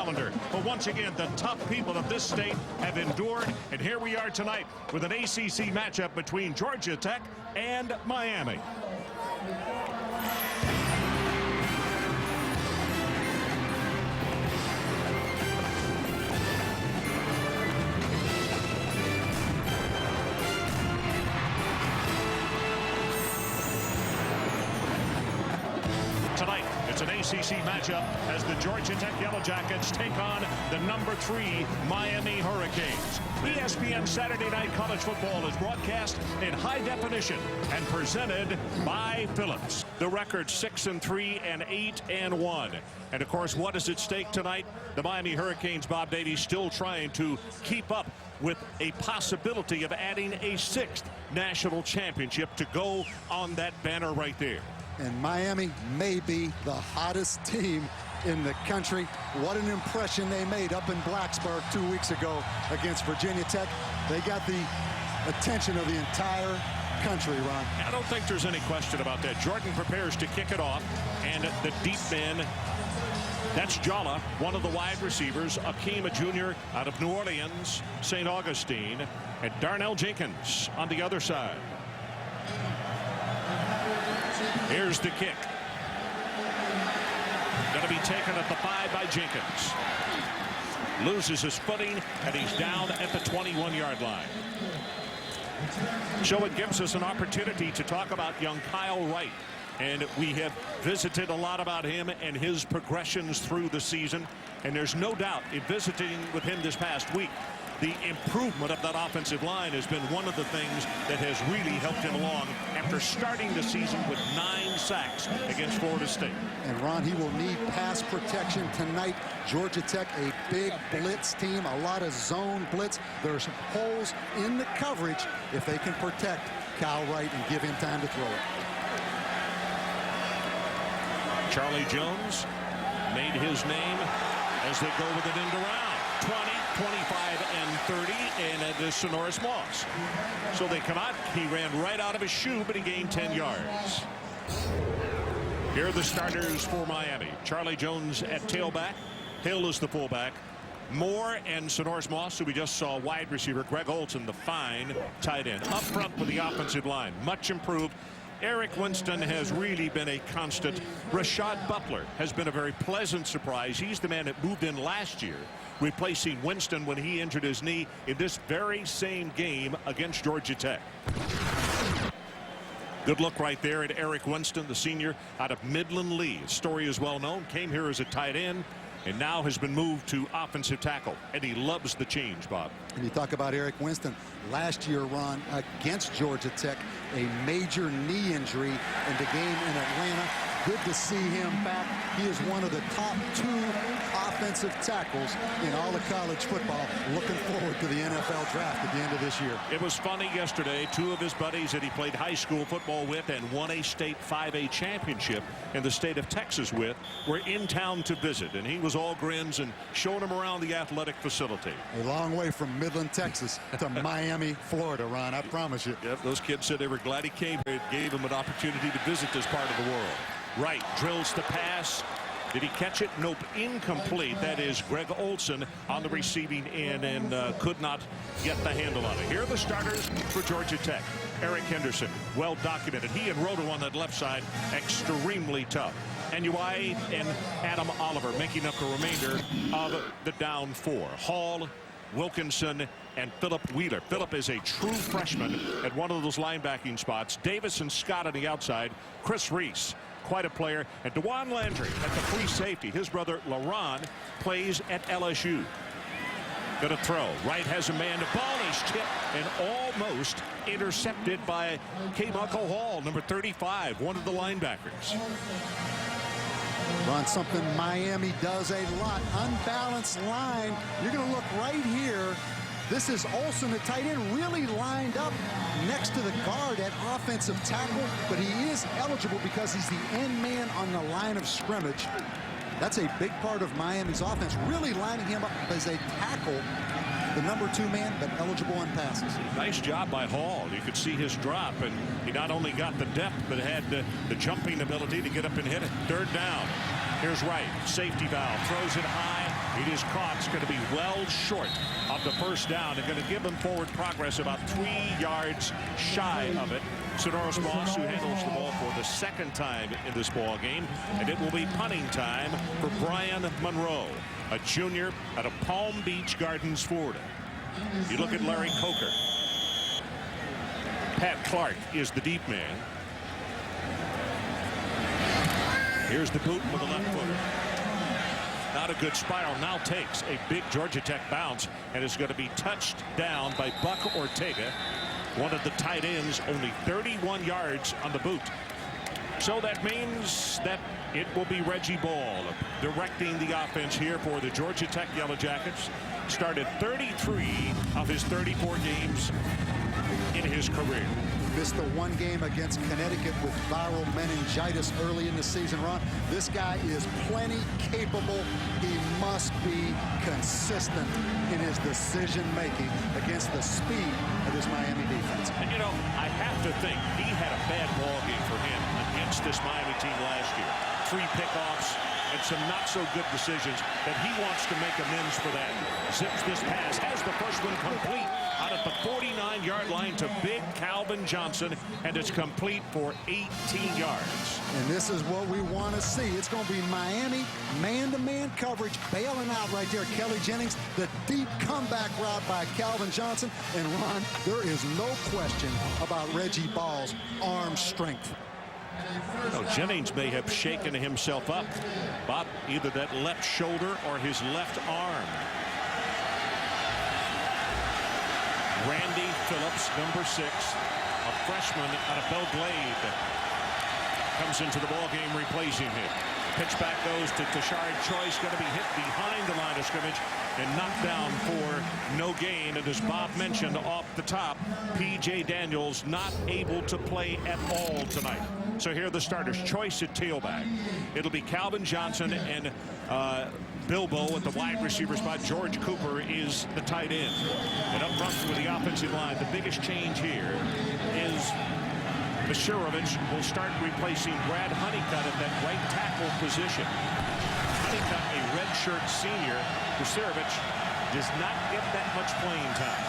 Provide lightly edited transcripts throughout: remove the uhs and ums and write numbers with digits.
calendar. But once again, the top people of this state have endured. And here we are tonight with an ACC matchup between Georgia Tech and Miami. Tonight, it's an ACC matchup as the Georgia Tech Yellow Jackets take on the number 3 Miami Hurricanes. ESPN Saturday Night College Football is broadcast in high definition and presented by Phillips. The record 6-3 and 8-1. And of course, what is at stake tonight? The Miami Hurricanes, Bob Davie, still trying to keep up with a possibility of adding a 6th national championship to go on that banner right there. And Miami may be the hottest team in the country. What an impression they made up in Blacksburg 2 weeks ago against Virginia Tech. They got the attention of the entire country, Ron. I don't think there's any question about that. Jordan prepares to kick it off, and the deep man, that's Jala, one of the wide receivers. Akeem, a junior out of New Orleans, St. Augustine, and Darnell Jenkins on the other side. Here's the kick. Going to be taken at the 5 by Jenkins. Loses his footing, and he's down at the 21-yard line. So it gives us an opportunity to talk about young Kyle Wright. And we have visited a lot about him and his progressions through the season. And there's no doubt in visiting with him this past week, the improvement of that offensive line has been one of the things that has really helped him along after starting the season with 9 sacks against Florida State. And Ron, he will need pass protection tonight. Georgia Tech, a big blitz team, a lot of zone blitz. There's holes in the coverage if they can protect Kyle Wright and give him time to throw it. Charlie Jones made his name as they go with it into round 20, 25, and 30, and it is Sonoris Moss. So they come out. He ran right out of his shoe, but he gained 10 yards. Here are the starters for Miami. Charlie Jones at tailback. Hill is the fullback. Moore and Sonoris Moss, who we just saw, wide receiver. Greg Olson, the fine tight end. Up front with the offensive line, much improved. Eric Winston has really been a constant. Rashad Butler has been a very pleasant surprise. He's the man that moved in last year, replacing Winston when he injured his knee in this very same game against Georgia Tech. Good look right there at Eric Winston, the senior out of Midland Lee. His story is well known. Came here as a tight end and now has been moved to offensive tackle, and he loves the change, Bob. And you talk about Eric Winston. Last year, Ron, against Georgia Tech, a major knee injury in the game in Atlanta. Good to see him back. He is one of the top 2 offensive tackles in all of college football. Looking forward to the NFL draft at the end of this year. It was funny yesterday. 2 of his buddies that he played high school football with and won a state 5A championship in the state of Texas with were in town to visit, and he was all grins and showing him around the athletic facility. A long way from Midland, Texas to Miami, Florida, Ron, I promise you. Yep, those kids said they were glad he came. It gave him an opportunity to visit this part of the world. Wright drills the pass. Did he catch it? Nope, incomplete. That is Greg Olson on the receiving end and could not get the handle on it. Here are the starters for Georgia Tech. Eric Henderson, well documented. He and Roto on that left side, extremely tough. NUI and Adam Oliver making up the remainder of the down 4. Hall, Wilkinson, and Philip Wheeler. Philip is a true freshman at one of those linebacking spots. Davis and Scott on the outside. Chris Reese, quite a player. And DeJuan Landry at the free safety. His brother LaRon plays at LSU. Going to throw. Wright has a man. The ball is tipped and almost intercepted by K-Buckle Hall, number 35, one of the linebackers. Ron, something Miami does a lot. Unbalanced line. You're going to look right here. This is Olson, the tight end, really lined up next to the guard at offensive tackle, but he is eligible because he's the end man on the line of scrimmage. That's a big part of Miami's offense, really lining him up as a tackle, the number 2 man, but eligible on passes. Nice job by Hall. You could see his drop, and he not only got the depth, but had the jumping ability to get up and hit it. 3rd down. Here's Wright. Safety valve. Throws it high. It is caught. It's going to be well short of the first down. They're going to give him forward progress about 3 yards shy of it. Sonoros Moss, who handles the ball for the second time in this ball game, and it will be punting time for Brian Monroe, a junior out of Palm Beach Gardens, Florida. You look at Larry Coker. Pat Clark is the deep man. Here's the boot with the left footer. Not a good spiral. Now takes a big Georgia Tech bounce and is going to be touched down by Buck Ortega, one of the tight ends, only 31 yards on the boot. So that means that it will be Reggie Ball directing the offense here for the Georgia Tech Yellow Jackets. Started 33 of his 34 games in his career. Missed the one game against Connecticut with viral meningitis early in the season. Ron, this guy is plenty capable. He must be consistent in his decision making against the speed of this Miami defense. And you know, I have to think he had a bad ball game for him against this Miami team last year. 3 pickoffs and some not so good decisions that he wants to make amends for that. Zips this pass, has the first one complete out at the 49-yard line to big Calvin Johnson, and it's complete for 18 yards. And this is what we want to see. It's going to be Miami man-to-man coverage, bailing out right there. Kelly Jennings, the deep comeback route by Calvin Johnson. And Ron, there is no question about Reggie Ball's arm strength. No, Jennings may have shaken himself up about either that left shoulder or his left arm. Randy Phillips, number 6, a freshman out of Belle Glade, comes into the ball game replacing him. Pitch back goes to Tashard Choice, going to be hit behind the line of scrimmage and knocked down for no gain. And as Bob mentioned off the top, P.J. Daniels not able to play at all tonight. So here are the starters. Choice at tailback. It'll be Calvin Johnson and Bilbo at the wide receiver spot. George Cooper is the tight end. And up front with the offensive line, the biggest change here is Masirovich will start replacing Brad Honeycutt at that right tackle position. Honeycutt, a redshirt senior. Masirovich does not get that much playing time.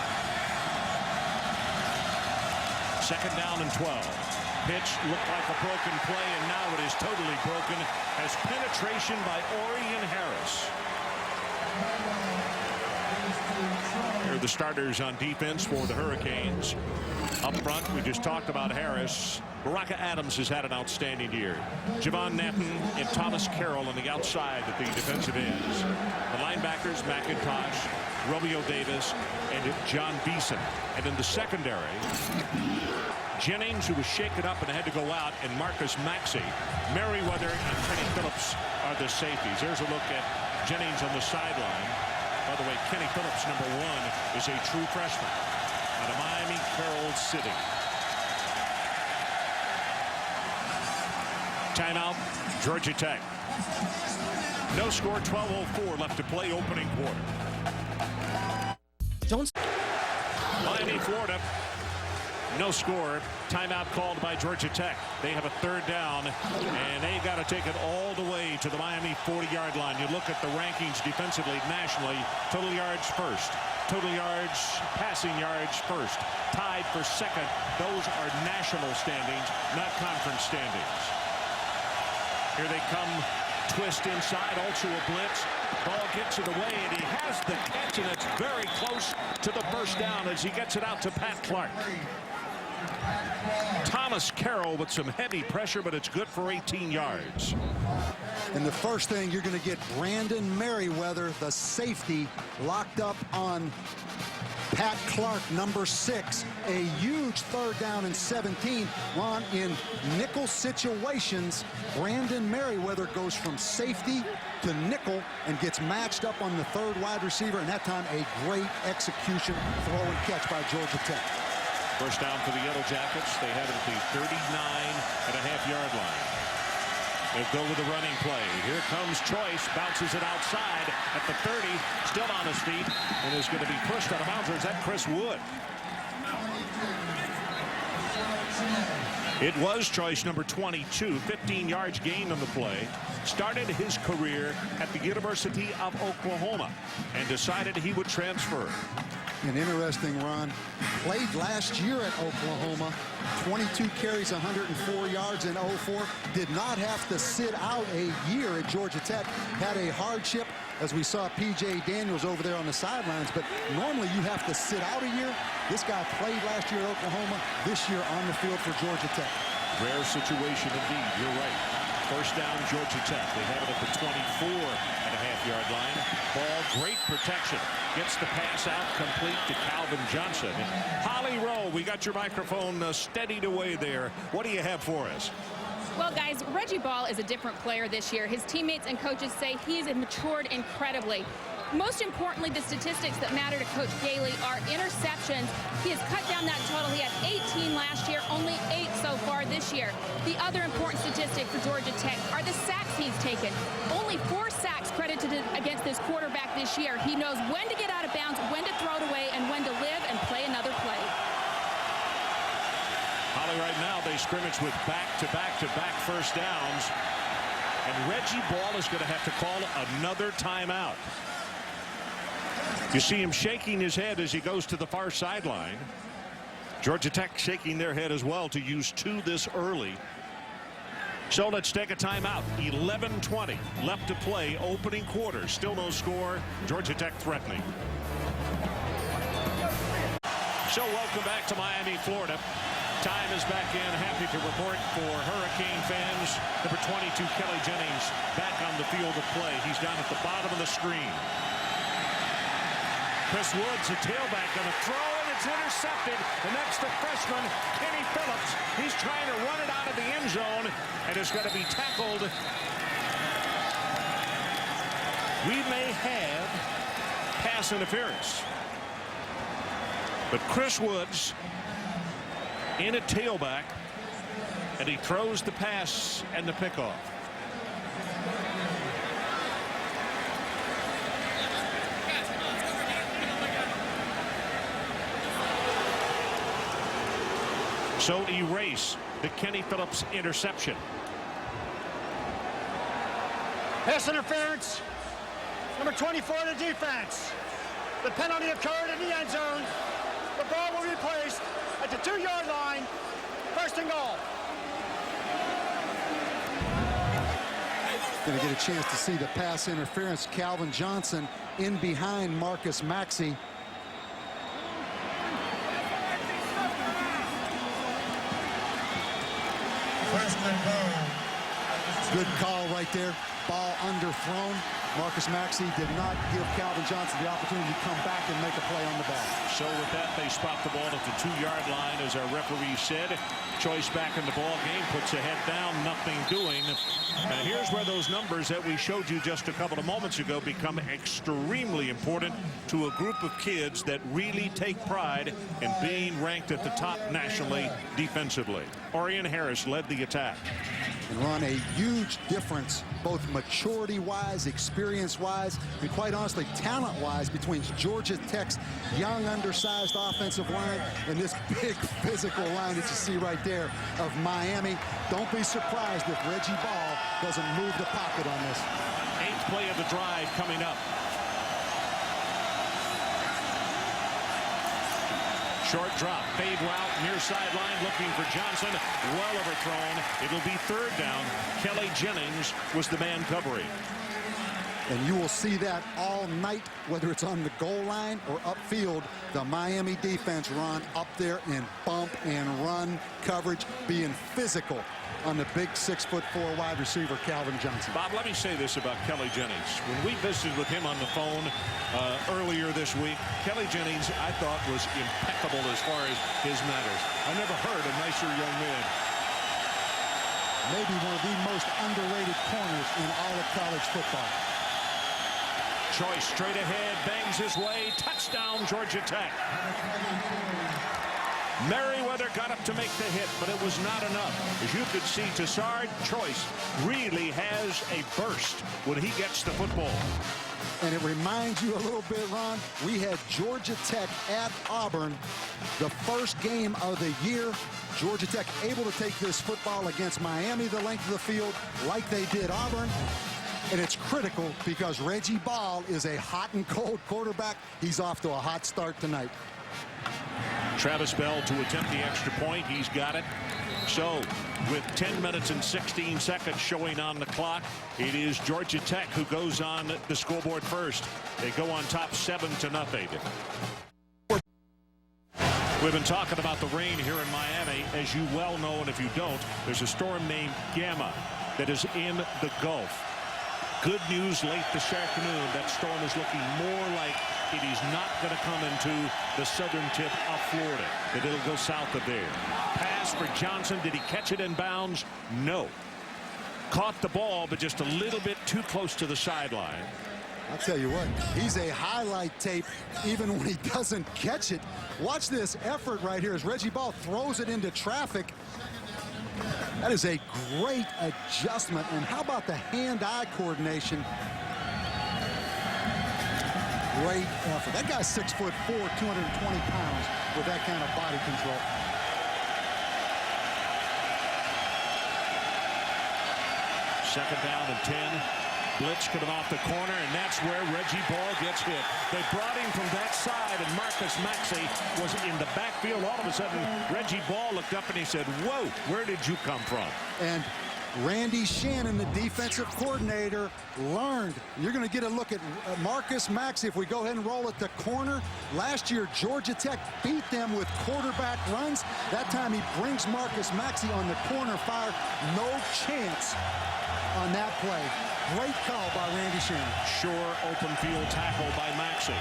2nd down and 12. Pitch looked like a broken play, and now it is totally broken as penetration by Orion Harris. Here are the starters on defense for the Hurricanes. Up front, we just talked about Harris. Baraka Adams has had an outstanding year. Javon Nathan and Thomas Carroll on the outside at the defensive ends. The linebackers, McIntosh, Romeo Davis, and John Beeson. And in the secondary, Jennings, who was shaken up and had to go out, and Marcus Maxey. Merriweather and Kenny Phillips are the safeties. There's a look at Jennings on the sideline. By the way, Kenny Phillips, number 1, is a true freshman out of Miami Carroll City. Timeout, Georgia Tech. No score, 12:04 left to play, opening quarter. Miami, Florida. No score. Timeout called by Georgia Tech. They have a 3rd down, and they got to take it all the way to the Miami 40-yard line. You look at the rankings defensively nationally. Total yards first. Total yards, passing yards first. Tied for 2nd. Those are national standings, not conference standings. Here they come. Twist inside, also a blitz. Ball gets it away, and he has the catch, and it's very close to the first down as he gets it out to Pat Clark. Thomas Carroll with some heavy pressure, but it's good for 18 yards. And the first thing, you're going to get Brandon Merriweather, the safety, locked up on Pat Clark, number 6. A huge 3rd down and 17. Ron, in nickel situations, Brandon Merriweather goes from safety to nickel and gets matched up on the 3rd wide receiver, and that time a great execution, throw and catch by Georgia Tech. First down for the Yellow Jackets. They have it at the 39.5-yard line. They'll go with the running play. Here comes Choice, bounces it outside at the 30, still on his feet, and is going to be pushed out of bounds. Or is that Chris Wood? It was Choice, number 22, 15 yards gained on the play. started his career at the University of Oklahoma and decided he would transfer. And interesting, Ron, played last year at Oklahoma, 22 carries, 104 yards in 04. Did not have to sit out a year at Georgia Tech. Had a hardship, as we saw P.J. Daniels over there on the sidelines. But normally you have to sit out a year. This guy played last year at Oklahoma, this year on the field for Georgia Tech. Rare situation indeed. You're right. First down, Georgia Tech. They have it at the 24.5-yard line. Ball, great protection. Gets the pass out, complete to Calvin Johnson. Holly Rowe, we got your microphone steadied away there. What do you have for us? Well, guys, Reggie Ball is a different player this year. His teammates and coaches say he's matured incredibly. Most importantly, the statistics that matter to Coach Gailey are interceptions. He has cut down that total. He had 18 last year, only 8 so far this year. The other important statistic for Georgia Tech are the sacks he's taken. Only 4 sacks credited against this quarterback this year. He knows when to get out of bounds, when to throw it away, and when to live and play another play. Holly, right now they scrimmage with back-to-back first downs. And Reggie Ball is going to have to call another timeout. You see him shaking his head as he goes to the far sideline. Georgia Tech shaking their head as well to use 2 this early. So let's take a timeout. 11:20 left to play, opening quarter. Still no score. Georgia Tech threatening. So welcome back to Miami, Florida. Time is back in. Happy to report for Hurricane fans. Number 22, Kelly Jennings, back on the field of play. He's down at the bottom of the screen. Chris Woods, a tailback, going to throw, and it's intercepted. And that's the freshman, Kenny Phillips. He's trying to run it out of the end zone, and it's going to be tackled. We may have pass interference. But Chris Woods in a tailback, and he throws the pass and the pickoff. So erase the Kenny Phillips interception. Pass interference. Number 24 in the defense. The penalty occurred in the end zone. The ball will be placed at the 2-yard line. First and goal. Going to get a chance to see the pass interference. Calvin Johnson in behind Marcus Maxey. First and goal. Good call right there. Ball underthrown. Marcus Maxey did not give Calvin Johnson the opportunity to come back and make a play on the ball. So with that, they spot the ball at the 2-yard line, as our referee said. Choice back in the ball game, puts a head down, nothing doing. And here's where those numbers that we showed you just a couple of moments ago become extremely important to a group of kids that really take pride in being ranked at the top nationally defensively. Orion Harris led the attack. And Ron, a huge difference, both maturity-wise, experience-wise, and quite honestly, talent-wise, between Georgia Tech's young, undersized offensive line and this big physical line that you see right there of Miami. Don't be surprised if Reggie Ball doesn't move the pocket on this. 8th play of the drive coming up. Short drop, fade route, near sideline, looking for Johnson. Well overthrown. It'll be 3rd down. Kelly Jennings was the man covering. And you will see that all night, whether it's on the goal line or upfield. The Miami defense, Ron, up there in bump and run coverage, being physical on the big 6'4" wide receiver, Calvin Johnson. Bob, let me say this about Kelly Jennings. When we visited with him on the phone earlier this week, Kelly Jennings, I thought, was impeccable as far as his manners. I never heard a nicer young man. Maybe one of the most underrated corners in all of college football. Choice straight ahead, bangs his way, touchdown Georgia Tech. Merriweather got up to make the hit, but it was not enough. As you could see, Tassard Choice really has a burst when he gets the football. And it reminds you a little bit, Ron, we had Georgia Tech at Auburn, the first game of the year. Georgia Tech able to take this football against Miami the length of the field like they did Auburn. And it's critical because Reggie Ball is a hot and cold quarterback. He's off to a hot start tonight. Travis Bell to attempt the extra point. He's got it. So with 10 minutes and 16 seconds showing on the clock, it is Georgia Tech who goes on the scoreboard first. They go on top 7-0. We've been talking about the rain here in Miami. As you well know, and if you don't, there's a storm named Gamma that is in the Gulf. Good news late this afternoon. That storm is looking more like it is not going to come into the southern tip of Florida, that it'll go south of there. Pass for Johnson. Did he catch it in bounds? No. Caught the ball, but just a little bit too close to the sideline. I'll tell you what, he's a highlight tape even when he doesn't catch it. Watch this effort right here as Reggie Ball throws it into traffic. That is a great adjustment. And how about the hand-eye coordination? Great effort. That guy's 6'4", 220 pounds with that kind of body control. Second down and 10. Blitz coming off the corner, and that's where Reggie Ball gets hit. They brought him from that side, and Marcus Maxey was in the backfield. All of a sudden, Reggie Ball looked up and he said, "Whoa, where did you come from?" And Randy Shannon, the defensive coordinator, learned. You're going to get a look at Marcus Maxey if we go ahead and roll at the corner. Last year, Georgia Tech beat them with quarterback runs. That time he brings Marcus Maxey on the corner fire. No chance on that play. Great call by Randy Shannon. Sure open field tackle by Maxey.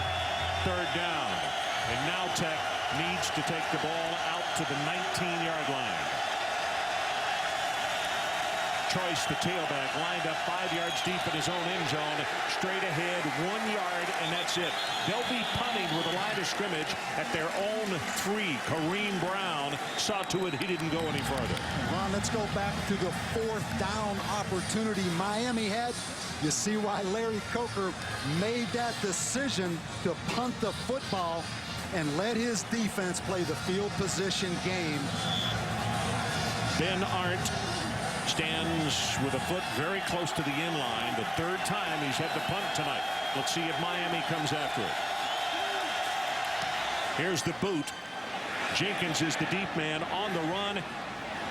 Third down. And now Tech needs to take the ball out to the 19-yard line. Choice, the tailback, lined up 5 yards deep in his own end zone. Straight ahead, 1 yard, and that's it. They'll be punting with a line of scrimmage at their own 3. Kareem Brown saw to it he didn't go any further. Ron, let's go back to the 4th down opportunity Miami had. You see why Larry Coker made that decision to punt the football and let his defense play the field position game. Ben Arndt stands with a foot very close to the end line. The 3rd time he's had to punt tonight. Let's see if Miami comes after it. Here's the boot. Jenkins is the deep man on the run.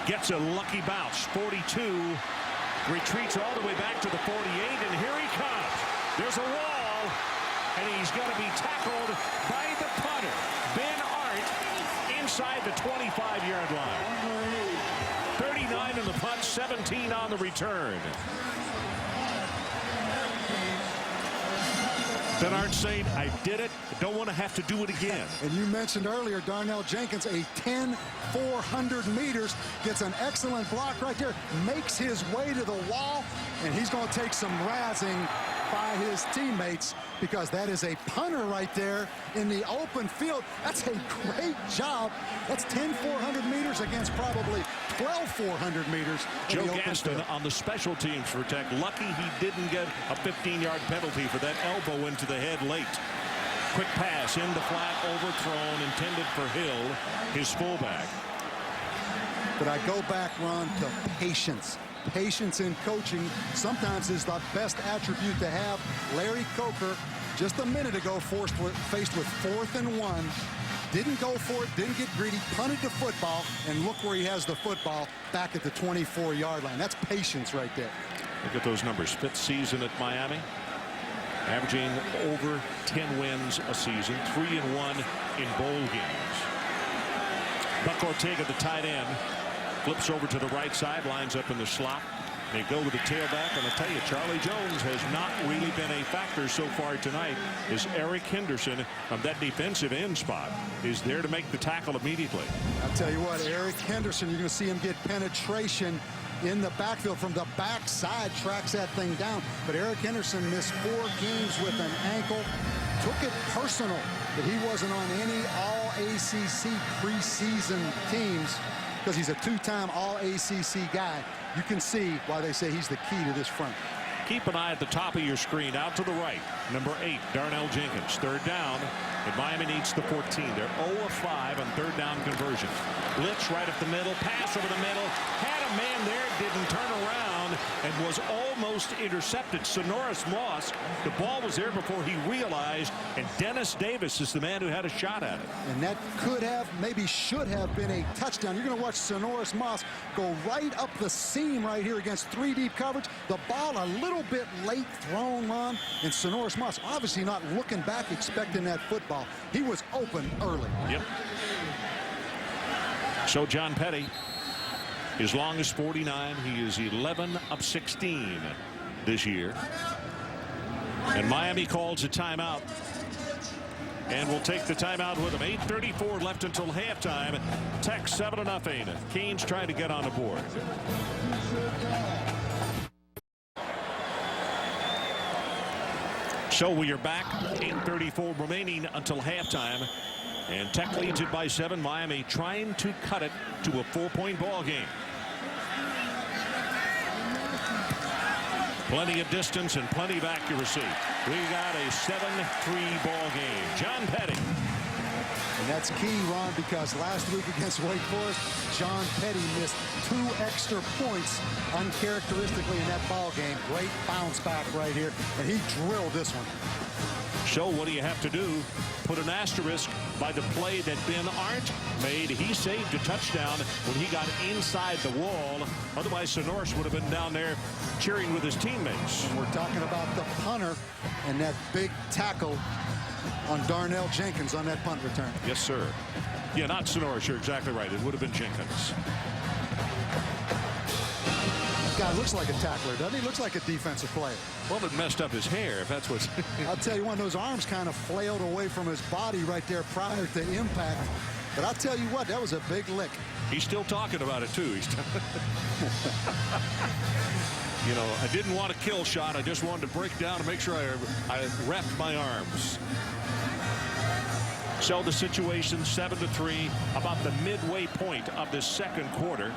Gets a lucky bounce. 42. Retreats all the way back to the 48. And here he comes. There's a wall. And he's going to be tackled by the punter. Ben Arndt inside the 25-yard line. 39 on the punt, 17 on the return. Ben Arndt saying, "I did it. I don't want to have to do it again." And you mentioned earlier, Darnell Jenkins, a 10-400 meters, gets an excellent block right there, makes his way to the wall, and he's going to take some razzing by his teammates because that is a punter right there in the open field. That's a great job. That's 10-400 meters against probably 12-400 meters. Joe Gaston on the special teams for Tech. Lucky he didn't get a 15-yard penalty for that elbow into the head late. Quick pass in the flat, overthrown, intended for Hill, his fullback. But I go back, Ron, to patience. Patience in coaching sometimes is the best attribute to have. Larry Coker, just a minute ago, faced with 4th and 1. Didn't go for it, didn't get greedy, punted the football, and look where he has the football back at the 24-yard line. That's patience right there. Look at those numbers. 5th season at Miami. Averaging over 10 wins a season. 3-1 in bowl games. Buck Ortega, the tight end, flips over to the right side, lines up in the slot. They go with the tailback, and I'll tell you, Charlie Jones has not really been a factor so far tonight. As Eric Henderson from that defensive end spot is there to make the tackle immediately. I'll tell you what, Eric Henderson, you're going to see him get penetration in the backfield from the backside, tracks that thing down. But Eric Henderson missed 4 games with an ankle. Took it personal that he wasn't on any All-ACC preseason teams because he's a 2-time All-ACC guy. You can see why they say he's the key to this front. Keep an eye at the top of your screen. Out to the right. number 8, Darnell Jenkins. Third down, and Miami needs the 14. They're 0 of 5 on third down conversions. Blitz right up the middle, pass over the middle, had a man there, didn't turn around, and was almost intercepted. Sonoris Moss, the ball was there before he realized, and Dennis Davis is the man who had a shot at it. And that could have, maybe should have been a touchdown. You're going to watch Sonoris Moss go right up the seam right here against 3 deep coverage. The ball a little bit late thrown on, and Sonoris Moss obviously not looking back expecting that football. He was open early. Yep. So John Petty, his longest 49. He is 11 of 16 this year. And Miami calls a timeout. And we'll take the timeout with him. 8:34 left until halftime. Tech 7-0. Canes trying to get on the board. So we are back. 8:34 remaining until halftime. And Tech leads it by 7. Miami trying to cut it to a 4-point ball game. Plenty of distance and plenty of accuracy. We got a 7-3 ball game. John Petty. And that's key, Ron, because last week against Wake Forest, John Petty missed 2 extra points uncharacteristically in that ball game. Great bounce back right here, and he drilled this one. So what do you have to do? Put an asterisk by the play that Ben Arndt made. He saved a touchdown when he got inside the wall. Otherwise, Sonoris would have been down there cheering with his teammates. And we're talking about the punter and that big tackle on Darnell Jenkins on that punt return. Yes, sir. Yeah, not Sonoris. You're exactly right. It would have been Jenkins. Guy looks like a tackler, doesn't he? Looks like a defensive player. Well, it messed up his hair, if that's what's... I'll tell you one, those arms kind of flailed away from his body right there prior to impact. But I'll tell you what, that was a big lick. He's still talking about it, too. He's you know, I didn't want a kill shot. I just wanted to break down and make sure I wrapped my arms. So the situation 7-3, about the midway point of the second quarter.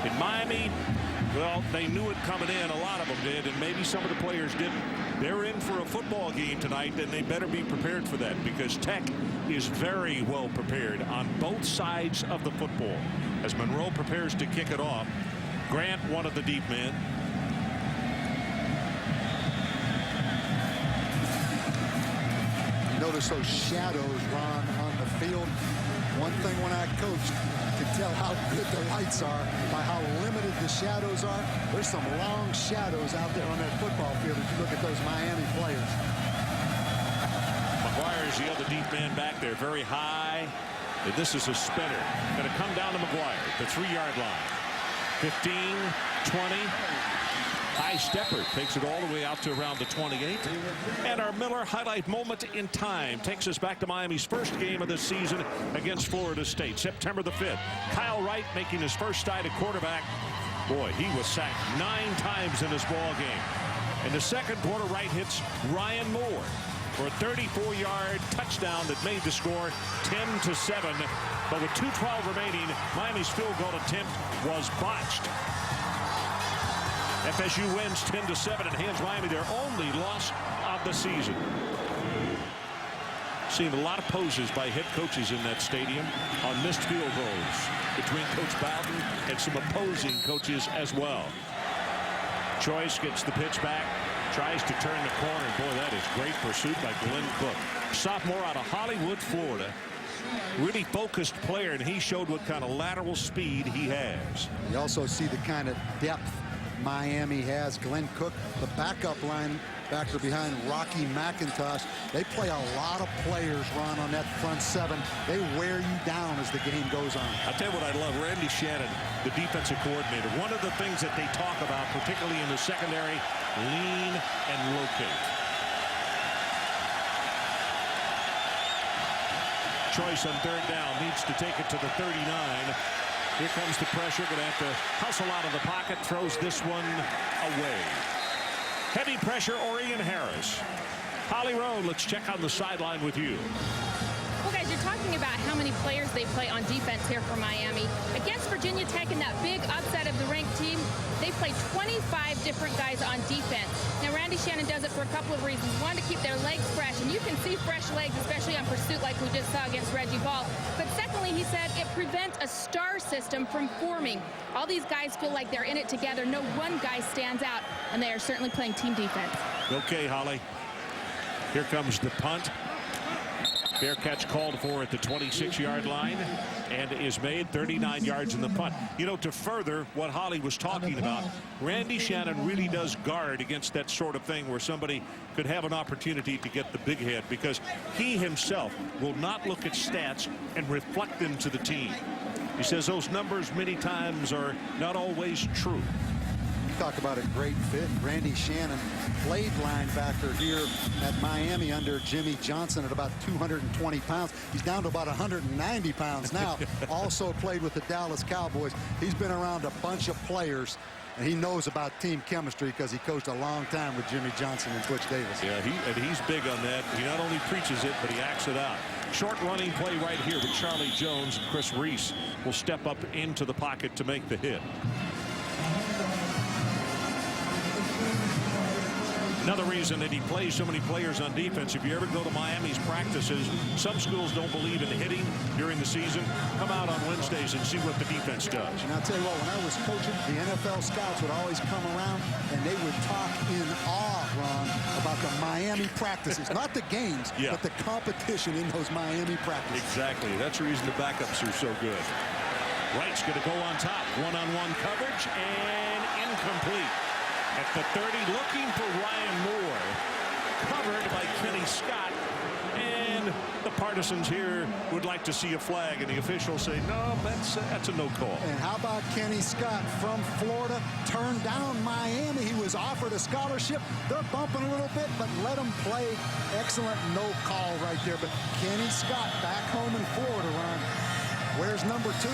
In Miami, well, they knew it coming in. A lot of them did, and maybe some of the players didn't. They're in for a football game tonight, and they better be prepared for that because Tech is very well prepared on both sides of the football. As Monroe prepares to kick it off, Grant, one of the deep men. Notice those shadows, Ron, on the field. One thing when I coached, you can tell how good the lights are by how limited the shadows are. There's some long shadows out there on that football field if you look at those Miami players. McGuire's the other deep man back there, very high. And this is a spinner. Going to come down to McGuire, the 3-yard line. 15, 20. High stepper takes it all the way out to around the 28. And our Miller highlight moment in time takes us back to Miami's first game of the season against Florida State, September the 5th. Kyle Wright making his first start at quarterback. Boy, he was sacked 9 times in this ball game. In the second quarter, Wright hits Ryan Moore for a 34-yard touchdown that made the score 10-7. But with 2:12 remaining, Miami's field goal attempt was botched. FSU wins 10-7 and hands Miami their only loss of the season. Seen a lot of poses by head coaches in that stadium on missed field goals between Coach Bowden and some opposing coaches as well. Choice gets the pitch back, tries to turn the corner. Boy, that is great pursuit by Glenn Cook. Sophomore out of Hollywood, Florida. Really focused player, and he showed what kind of lateral speed he has. You also see the kind of depth Miami has. Glenn Cook, the backup linebacker behind Rocky McIntosh. They play a lot of players, Ron, on that front 7. They wear you down as the game goes on. I'll tell you what I love. Randy Shannon, the defensive coordinator. One of the things that they talk about, particularly in the secondary, lean and locate. Choice on third down, needs to take it to the 39. Here comes the pressure. Going to have to hustle out of the pocket. Throws this one away. Heavy pressure, Orion Harris. Holly Rowe, let's check on the sideline with you. Okay, guys, you're talking about how many players they play on defense here for Miami. Against Virginia Tech in that big upset of the ranked team, they play 25 different guys on defense. Now, Randy Shannon does it for a couple of reasons. One, to keep their legs fresh, and you can see fresh legs, especially on pursuit like we just saw against Reggie Ball. But secondly, he said it prevents a star system from forming. All these guys feel like they're in it together. No one guy stands out, and they are certainly playing team defense. Okay, Holly. Here comes the punt. Fair catch called for at the 26-yard line and is made. 39 yards in the punt. You know, to further what Holly was talking about, Randy Shannon really does guard against that sort of thing where somebody could have an opportunity to get the big head, because he himself will not look at stats and reflect them to the team. He says those numbers many times are not always true. Talk about a great fit. Randy Shannon played linebacker here at Miami under Jimmy Johnson at about 220 pounds. He's down to about 190 pounds now. Also played with the Dallas Cowboys. He's been around a bunch of players, and he knows about team chemistry because he coached a long time with Jimmy Johnson and Butch Davis. Yeah, he's big on that. He not only preaches it, but he acts it out. Short running play right here with Charlie Jones. Chris Reese will step up into the pocket to make the hit. Another reason that he plays so many players on defense, if you ever go to Miami's practices, some schools don't believe in hitting during the season. Come out on Wednesdays and see what the defense does. And I'll tell you what, when I was coaching, the NFL scouts would always come around and they would talk in awe, Ron, about the Miami practices. Not the games, but the competition in those Miami practices. Exactly. That's the reason the backups are so good. Wright's going to go on top. One-on-one coverage and incomplete. At the 30, looking for Ryan Moore, covered by Kenny Scott, and the partisans here would like to see a flag, and the officials say, no, that's a no call. And how about Kenny Scott from Florida, turned down Miami? He was offered a scholarship. They're bumping a little bit, but let him play. Excellent no call right there. But Kenny Scott back home in Florida, Ron. Where's number 2?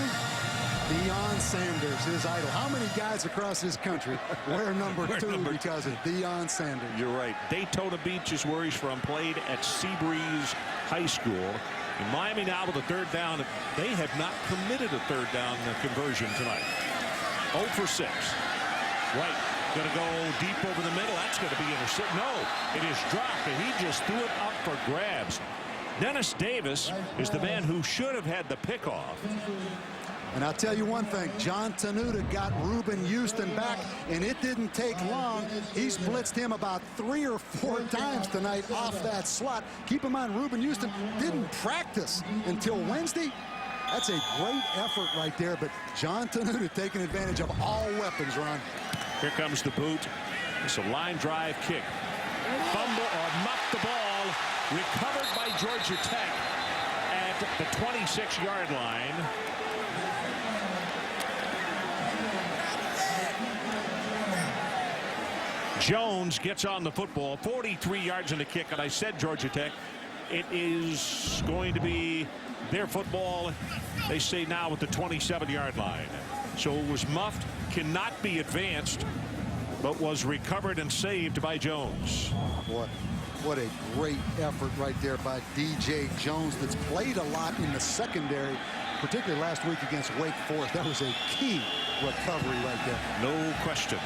Deion Sanders, his idol. How many guys across this country wear number 2 because of Deion Sanders? You're right. Daytona Beach is where he's from. Played at Seabreeze High School. In Miami now with a third down. They have not committed a third down conversion tonight. 0 for 6. Wright going to go deep over the middle. That's going to be intercepted. No, it is dropped, and he just threw it up for grabs. Dennis Davis is the man who should have had the pickoff. And I'll tell you one thing, John Tenuta got Reuben Houston back, and it didn't take long. He's blitzed him about 3 or 4 times tonight off that slot. Keep in mind, Reuben Houston didn't practice until Wednesday. That's a great effort right there, but John Tenuta taking advantage of all weapons, Ron. Here comes the boot. It's a line drive kick. Fumble or muff the ball. Recovered by Georgia Tech at the 26-yard line. Jones gets on the football, 43 yards in the kick, and I said Georgia Tech. It is going to be their football, they say now, at the 27-yard line. So it was muffed, cannot be advanced, but was recovered and saved by Jones. What a great effort right there by DJ Jones, that's played a lot in the secondary, particularly last week against Wake Forest. That was a key recovery right there. No question.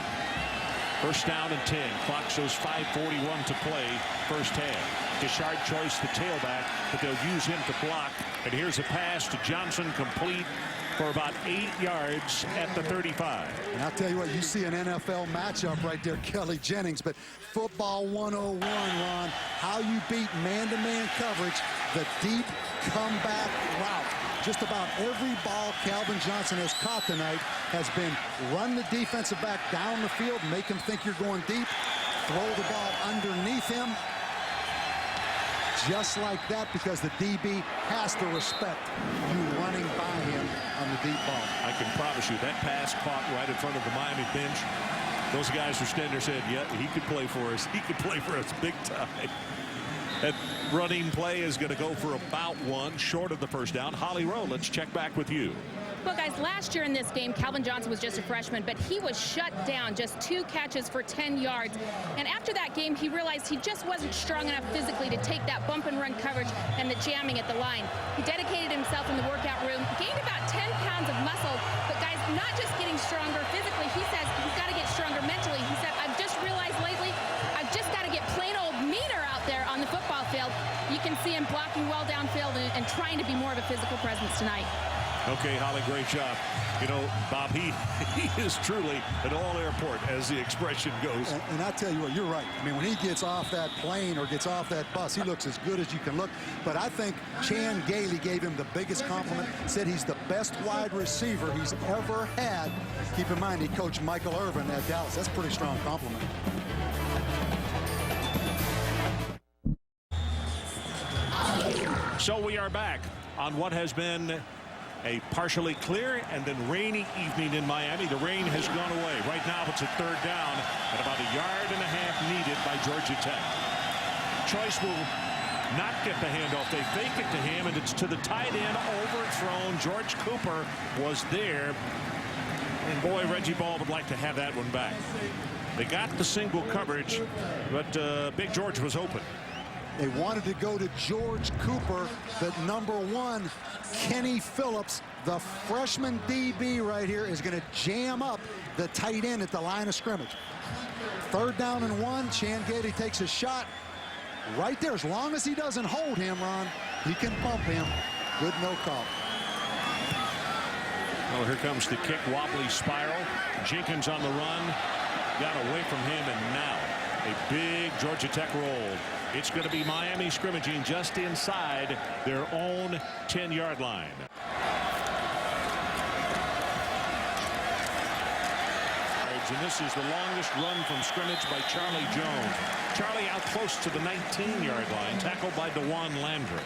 First down and 10. Clock shows 5:41 to play first half. Dishard Choice, the tailback, but they'll use him to block. And here's a pass to Johnson, complete for about 8 yards at the 35. And I'll tell you what, you see an NFL matchup right there, Kelly Jennings, but football 101, Ron, how you beat man-to-man coverage, the deep comeback route. Just about every ball Calvin Johnson has caught tonight has been run the defensive back down the field, make him think you're going deep, throw the ball underneath him, just like that, because the DB has to respect you running by him on the deep ball. I can promise you that pass caught right in front of the Miami bench. Those guys were standing there saying, yeah, he could play for us. He could play for us big time. That running play is going to go for about 1 short of the first down. Holly Rowe, let's check back with you. Well, guys, last year in this game, Calvin Johnson was just a freshman, but he was shut down, just 2 catches for 10 yards. And after that game, he realized he just wasn't strong enough physically to take that bump and run coverage and the jamming at the line. He dedicated himself in the workout room, gained about 10 pounds of muscle, but guys, not just getting stronger physically, he says he's got to get stronger mentally. He said, I've just realized lately, I've just got to get plain old meaner out there on the football field. You can see him blocking well downfield and trying to be more of a physical presence tonight. Okay, Holly, great job. You know, Bob, he is truly an all-airport, as the expression goes. And I tell you what, you're right. I mean, when he gets off that plane or gets off that bus, he looks as good as you can look. But I think Chan Gailey gave him the biggest compliment, said he's the best wide receiver he's ever had. Keep in mind, he coached Michael Irvin at Dallas. That's a pretty strong compliment. So we are back on what has been a partially clear and then rainy evening in Miami. The rain has gone away. Right now it's a 3rd down at about 1.5 yards needed by Georgia Tech. Choice will not get the handoff. They fake it to him, and it's to the tight end, overthrown. George Cooper was there. And boy, Reggie Ball would like to have that one back. They got the single coverage, but Big George was open. They wanted to go to George Cooper, but #1, Kenny Phillips, the freshman DB right here, is going to jam up the tight end at the line of scrimmage. 3rd down and 1. Chan Gailey takes a shot right there. As long as he doesn't hold him, Ron, he can bump him. Good no call. Oh, here comes the kick, wobbly spiral. Jenkins on the run. Got away from him, and now a big Georgia Tech roll. It's going to be Miami scrimmaging just inside their own 10-yard line. And this is the longest run from scrimmage by Charlie Jones. Charlie out close to the 19-yard line, tackled by DeJuan Landry.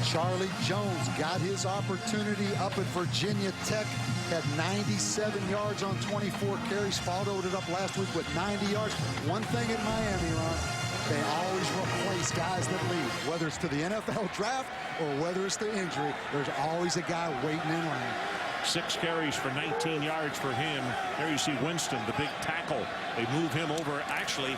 Charlie Jones got his opportunity up at Virginia Tech. Had 97 yards on 24 carries. Followed it up last week with 90 yards. One thing at Miami, Ron, they always replace guys that leave. Whether it's to the NFL draft or whether it's to injury, there's always a guy waiting in line. 6 carries for 19 yards for him. There you see Winston, the big tackle. They move him over actually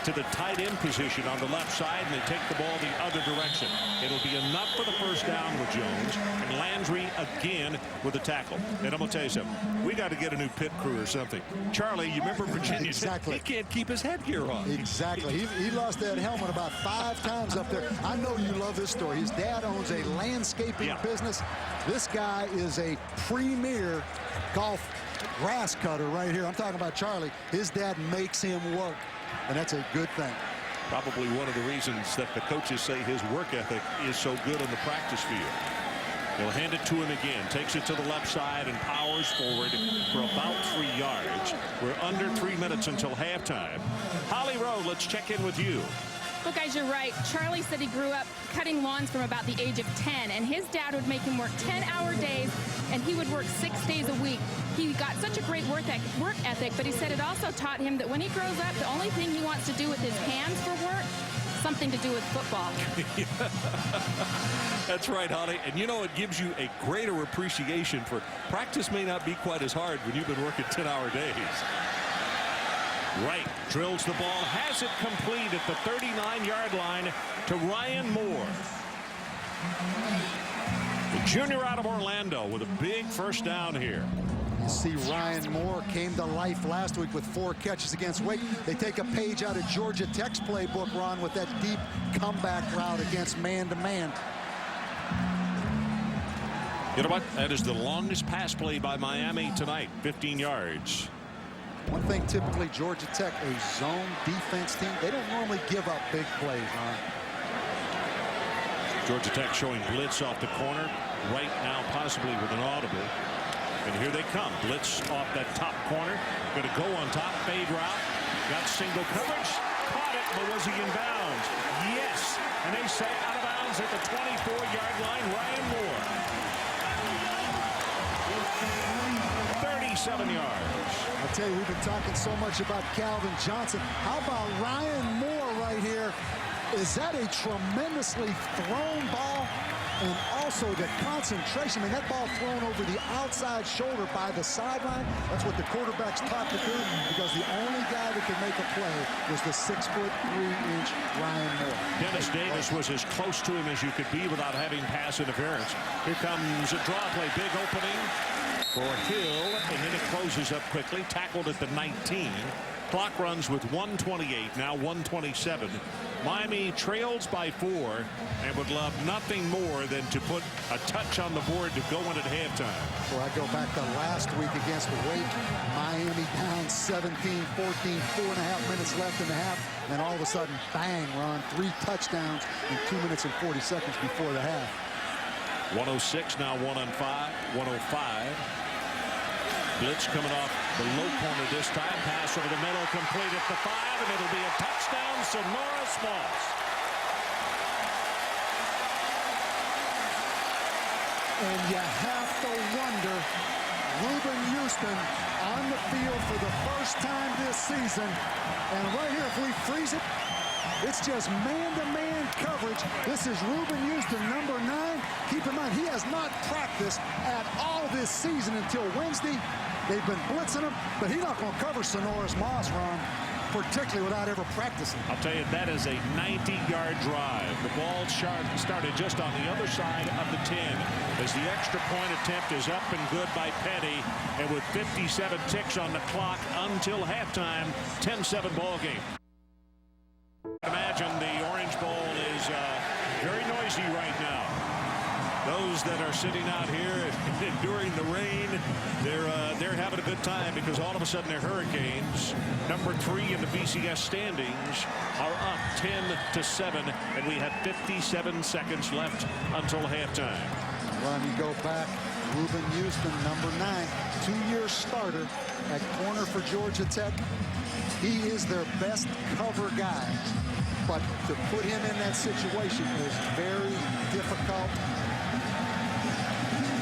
to the tight end position on the left side, and they take the ball the other direction. It'll be enough for the 1st down with Jones, and Landry again with a tackle. And I'm going to tell you something. We got to get a new pit crew or something. Charlie, you remember Virginia? Exactly. He can't keep his headgear on. Exactly. He lost that helmet about 5 times up there. I know you love this story. His dad owns a landscaping business. This guy is a premier golf grass cutter right here. I'm talking about Charlie. His dad makes him work, and that's a good thing. Probably one of the reasons that the coaches say his work ethic is so good on the practice field. He'll hand it to him again, takes it to the left side and powers forward for about 3 yards. We're under 3 minutes until halftime. Holly Rowe, let's check in with you. Well, guys, you're right. Charlie said he grew up cutting lawns from about the age of 10, and his dad would make him work 10-hour days, and he would work 6 days a week. He got such a great work ethic, but he said it also taught him that when he grows up, the only thing he wants to do with his hands for work, something to do with football. That's right, Holly. And you know, it gives you a greater appreciation for practice may not be quite as hard when you've been working 10-hour days. Wright drills the ball, has it complete at the 39-yard line to Ryan Moore. The junior out of Orlando with a big 1st down here. You see Ryan Moore came to life last week with 4 catches against Wake. They take a page out of Georgia Tech's playbook, Ron, with that deep comeback route against man-to-man. You know what? That is the longest pass play by Miami tonight, 15 yards. One thing typically Georgia Tech, a zone defense team, they don't normally give up big plays, Ron. Georgia Tech showing blitz off the corner. Right now possibly with an audible. And here they come. Blitz off that top corner. Going to go on top. Fade route. Got single coverage. Caught it, but was he in bounds? Yes. And they say out of bounds at the 24-yard line. Ryan Moore. 37 yards. I'll tell you, we've been talking so much about Calvin Johnson. How about Ryan Moore right here? Is that a tremendously thrown ball? and also the concentration. I mean, that ball thrown over the outside shoulder by the sideline. That's what the quarterback's taught to do, because the only guy that could make a play was the 6'3" Ryan Moore. Dennis Davis was as close to him as you could be without having pass interference. Here comes a draw play, big opening for Hill, and then it closes up quickly. Tackled at the 19. Clock runs with 1:28, now 1:27. Miami trails by 4 and would love nothing more than to put a touch on the board to go in at halftime. Well, I go back to last week against Wake. Miami down 17-14, 4.5 minutes left in the half. And all of a sudden, bang, run 3 touchdowns in 2 minutes and 40 seconds before the half. 106, now 1-on-5, 105. Blitz coming off the low corner this time. Pass over the middle, complete at the 5, and it'll be a touchdown, Sonora Smalls. And you have to wonder, Reuben Houston on the field for the first time this season. And right here, if we freeze it, it's just man-to-man coverage. This is Reuben Houston, number 9. Keep in mind, he has not practiced at all this season until Wednesday. They've been blitzing him, but he's not going to cover Sonora's Moss run, particularly without ever practicing. I'll tell you, that is a 90-yard drive. The ball started just on the other side of the 10 as the extra point attempt is up and good by Petty. And with 57 ticks on the clock until halftime, 10-7 ball game. Imagine the Orange Bowl is very noisy right now. Those that are sitting out here enduring the rain, they're having a good time, because all of a sudden their Hurricanes, number 3 in the BCS standings, are up 10-7, and we have 57 seconds left until halftime. Well, you go back, Reuben Houston, number 9, 2-year starter at corner for Georgia Tech. He is their best cover guy, but to put him in that situation is very difficult.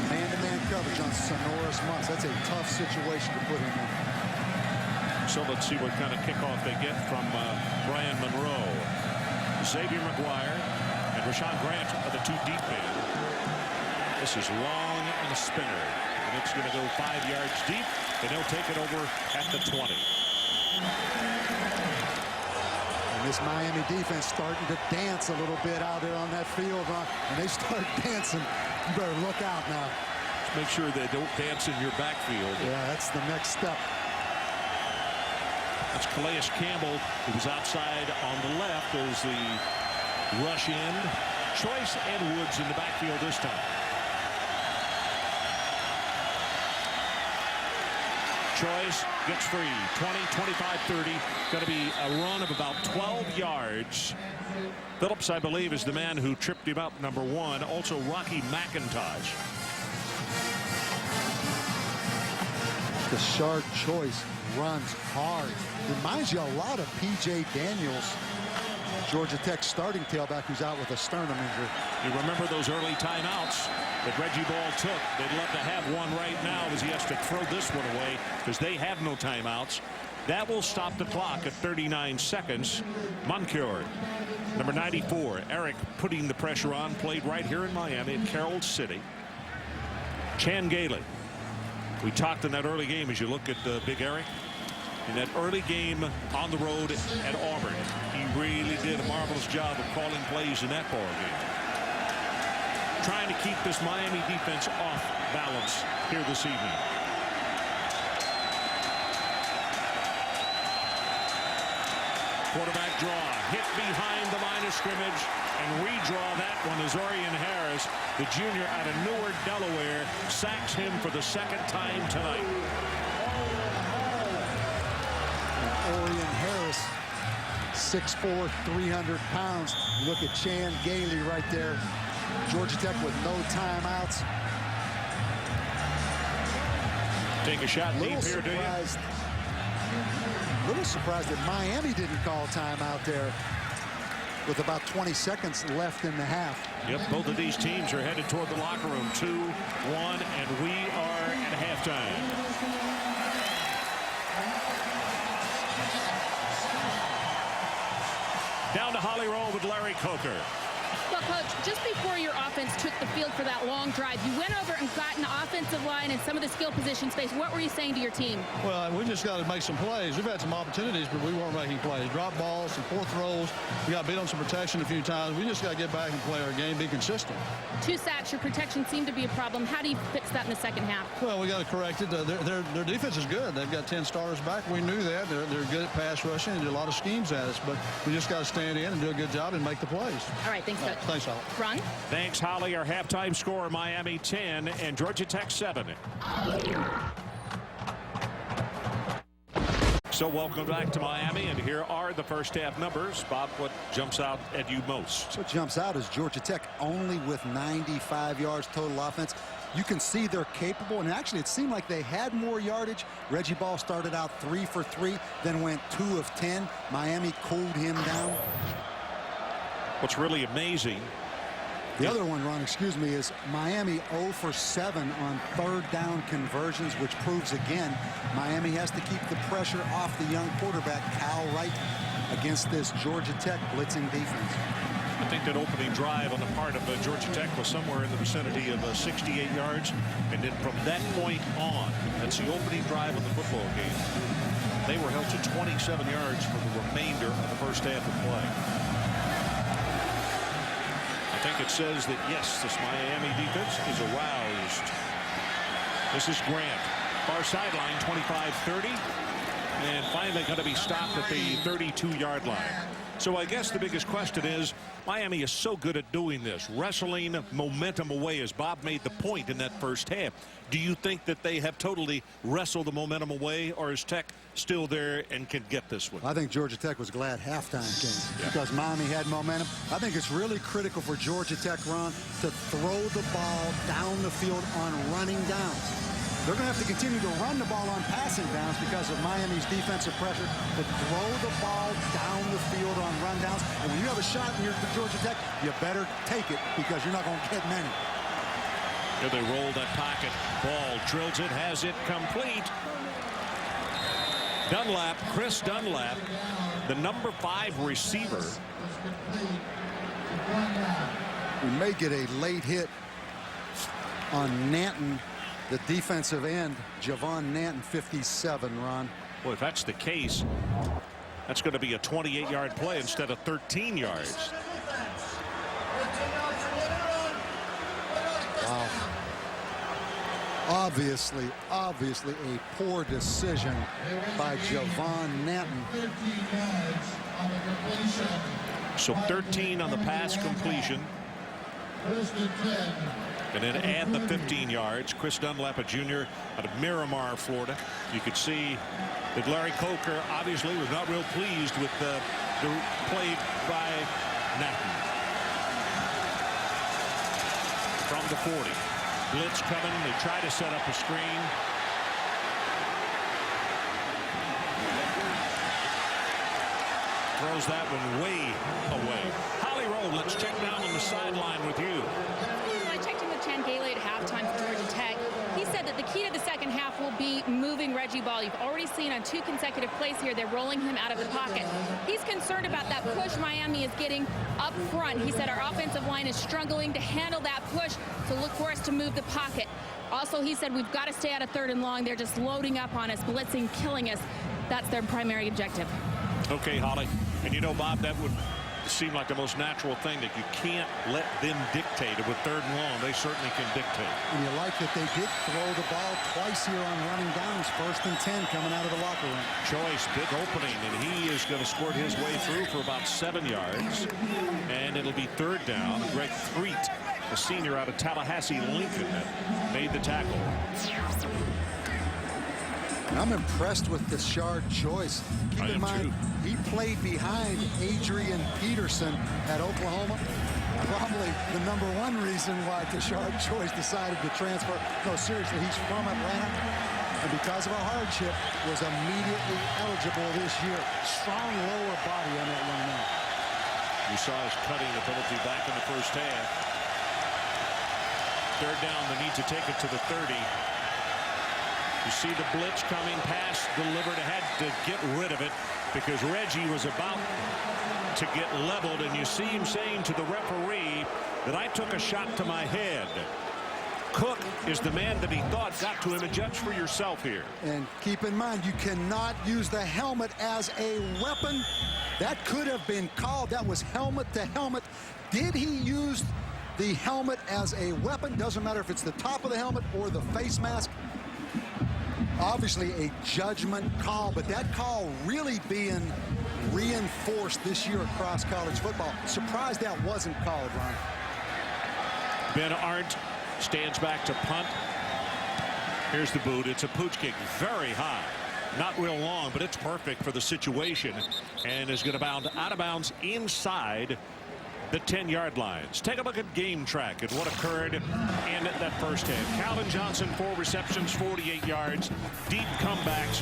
Man-to-man coverage on Sonora's Moss. That's a tough situation to put him in. So let's see what kind of kickoff they get from Brian Monroe. Xavier McGuire and Rashawn Grant are the 2 deep men. This is long and a spinner, and it's going to go 5 yards deep, and they'll take it over at the 20. And this Miami defense starting to dance a little bit out there on that field. And they start dancing. You better look out now. Just make sure they don't dance in your backfield. Yeah, that's the next step. That's Calais Campbell, who was outside on the left as the rush in. Choice and Woods in the backfield this time. Choice gets free. 20, 25, 30. Going to be a run of about 12 yards. Phillips, I believe, is the man who tripped him up, number 1. Also, Rocky McIntosh. The Shard Choice runs hard. Reminds you a lot of P.J. Daniels, Georgia Tech starting tailback, who's out with a sternum injury. You remember those early timeouts that Reggie Ball took? They'd love to have one right now as he has to throw this one away because they have no timeouts. That will stop the clock at 39 seconds. Moncure, number 94, Eric putting the pressure on, played right here in Miami at Carroll City. Chan Gailey. We talked in that early game, as you look at Big Eric. In that early game on the road at Auburn, he really did a marvelous job of calling plays in that ball game. Trying to keep this Miami defense off balance here this evening. Quarterback draw, hit behind the line of scrimmage, and redraw that one as Orion Harris, the junior out of Newark, Delaware, sacks him for the 2nd time tonight. Orion Harris, 6'4", 300 pounds. You look at Chan Gailey right there. Georgia Tech with no timeouts. Take a shot deep here, do you? A little surprised that Miami didn't call timeout there with about 20 seconds left in the half. Yep, both of these teams are headed toward the locker room. 2-1, and we are at halftime. Down to Holly Roll with Larry Coker. Well, Coach, just before your offense took the field for that long drive, you went over and got an offensive line and some of the skill position space. What were you saying to your team? Well, we just got to make some plays. We've had some opportunities, but we weren't making plays. Drop balls, some poor throws. We got beat on some protection a few times. We just got to get back and play our game, be consistent. 2 sacks, your protection seemed to be a problem. How do you fix that in the second half? Well, we got to correct it. Their defense is good. They've got 10 starters back. We knew that. They're good at pass rushing and do a lot of schemes at us, but we just got to stand in and do a good job and make the plays. All right, thanks, Coach. Thanks, Holly. Ron? Thanks, Holly. Our halftime score, Miami 10 and Georgia Tech 7. So welcome back to Miami, and here are the first half numbers. Bob, what jumps out at you most? What jumps out is Georgia Tech only with 95 yards total offense. You can see they're capable, and actually it seemed like they had more yardage. Reggie Ball started out 3 for 3, then went 2 of 10. Miami cooled him down. What's really amazing, the other one, Ron, excuse me, is Miami 0 for 7 on third down conversions, which proves again Miami has to keep the pressure off the young quarterback Cal Wright against this Georgia Tech blitzing defense. I think that opening drive on the part of Georgia Tech was somewhere in the vicinity of 68 yards, and then from that point on, that's the opening drive of the football game, they were held to 27 yards for the remainder of the first half of play. I think it says that, yes, this Miami defense is aroused. This is Grant. Far sideline, 25-30. And finally going to be stopped at the 32-yard line. So I guess the biggest question is, Miami is so good at doing this, wrestling momentum away, as Bob made the point in that first half. Do you think that they have totally wrestled the momentum away, or is Tech still there and can get this one? I think Georgia Tech was glad halftime came because Miami had momentum. I think it's really critical for Georgia Tech, Ron, to throw the ball down the field on running downs. They're going to have to continue to run the ball on passing downs because of Miami's defensive pressure, but throw the ball down the field on rundowns. And when you have a shot and you're for Georgia Tech, you better take it because you're not going to get many. Here they roll that pocket. Ball drills it, has it complete. Dunlap, Chris Dunlap, the number 5 receiver. We may get a late hit on Nanton, the defensive end, Javon Nanton, 57, Ron. Well, if that's the case, that's going to be a 28-yard play instead of 13 yards. Wow. Obviously a poor decision by Javon Nanton. So 13 on the pass completion. And then add the 15 yards. Chris Dunlap, a junior out of Miramar, Florida. You could see that Larry Coker obviously was not real pleased with the play by Nanton. From the 40. Blitz coming. They try to set up a screen. Throws that one way away. Holly Rowe, let's check down on the sideline with you. I checked in with Chan Gailey at halftime for Georgia Tech. He said that the key to the second half will be moving Reggie Ball. You've already seen on 2 consecutive plays here, they're rolling him out of the pocket. He's concerned about that push Miami is getting up front. He said our offensive line is struggling to handle that push, so look for us to move the pocket. Also, he said we've got to stay out of 3rd and long. They're just loading up on us, blitzing, killing us. That's their primary objective. Okay, Holly. And you know, Bob, that would seem like the most natural thing, that you can't let them dictate it. With 3rd and long, they certainly can dictate. And you like that they did throw the ball twice here on running downs. 1st and 10 coming out of the locker room. Choice, big opening, and he is going to squirt his way through for about 7 yards. And it'll be 3rd down. Greg Threet, a senior out of Tallahassee, Lincoln, made the tackle. And I'm impressed with Tashard Choice. Keep in mind, he played behind Adrian Peterson at Oklahoma. Probably the #1 reason why Tashard Choice decided to transfer. No, seriously, he's from Atlanta. And because of a hardship, was immediately eligible this year. Strong lower body on that young man. You saw his cutting ability back in the first half. 3rd down, the need to take it to the 30. You see the blitz coming, pass delivered, had to get rid of it because Reggie was about to get leveled, and you see him saying to the referee that I took a shot to my head. Cook is the man that he thought got to him, and judge for yourself here. And keep in mind, you cannot use the helmet as a weapon. That could have been called. That was helmet to helmet. Did he use the helmet as a weapon? Doesn't matter if it's the top of the helmet or the face mask. Obviously a judgment call, but that call really being reinforced this year across college football. Surprised that wasn't called, Ron. Ben Arndt stands back to punt. Here's the boot. It's a pooch kick, very high. Not real long, but it's perfect for the situation, and is going to bound out of bounds inside the 10-yard lines. Take a look at Game Track and what occurred in that first half. Calvin Johnson, 4 receptions, 48 yards, deep comebacks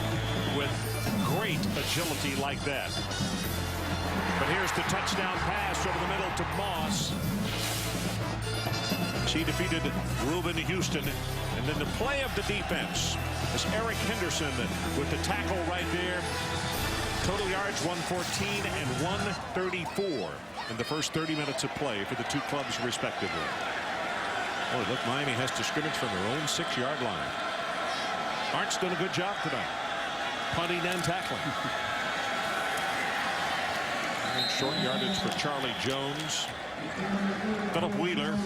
with great agility like that. But here's the touchdown pass over the middle to Moss. She defeated Reuben Houston. And then the play of the defense is Eric Henderson with the tackle right there. Total yards 114 and 134 in the first 30 minutes of play for the two clubs respectively. Oh, look, Miami has to scrimmage from their own 6-yard line. Arndt's done a good job tonight, punting and tackling. And short yardage for Charlie Jones. Philip Wheeler,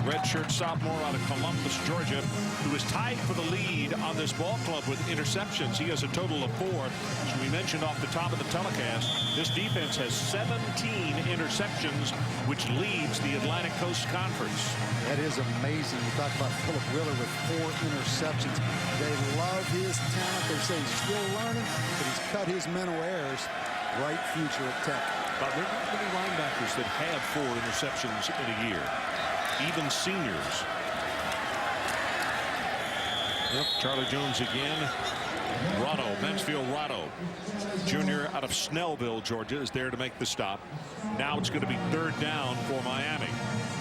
redshirt sophomore out of Columbus, Georgia, who is tied for the lead on this ball club with interceptions. He has a total of 4. As we mentioned off the top of the telecast, this defense has 17 interceptions, which leads the Atlantic Coast Conference. That is amazing. You talk about Philip Wheeler with 4 interceptions. They love his talent. They say he's still learning, but he's cut his mental errors. Bright future at Tech. But there are not many linebackers that have 4 interceptions in a year, even seniors. Yep, Charlie Jones again. Mansfield Rotto, junior out of Snellville, Georgia, is there to make the stop. Now it's going to be 3rd down for Miami.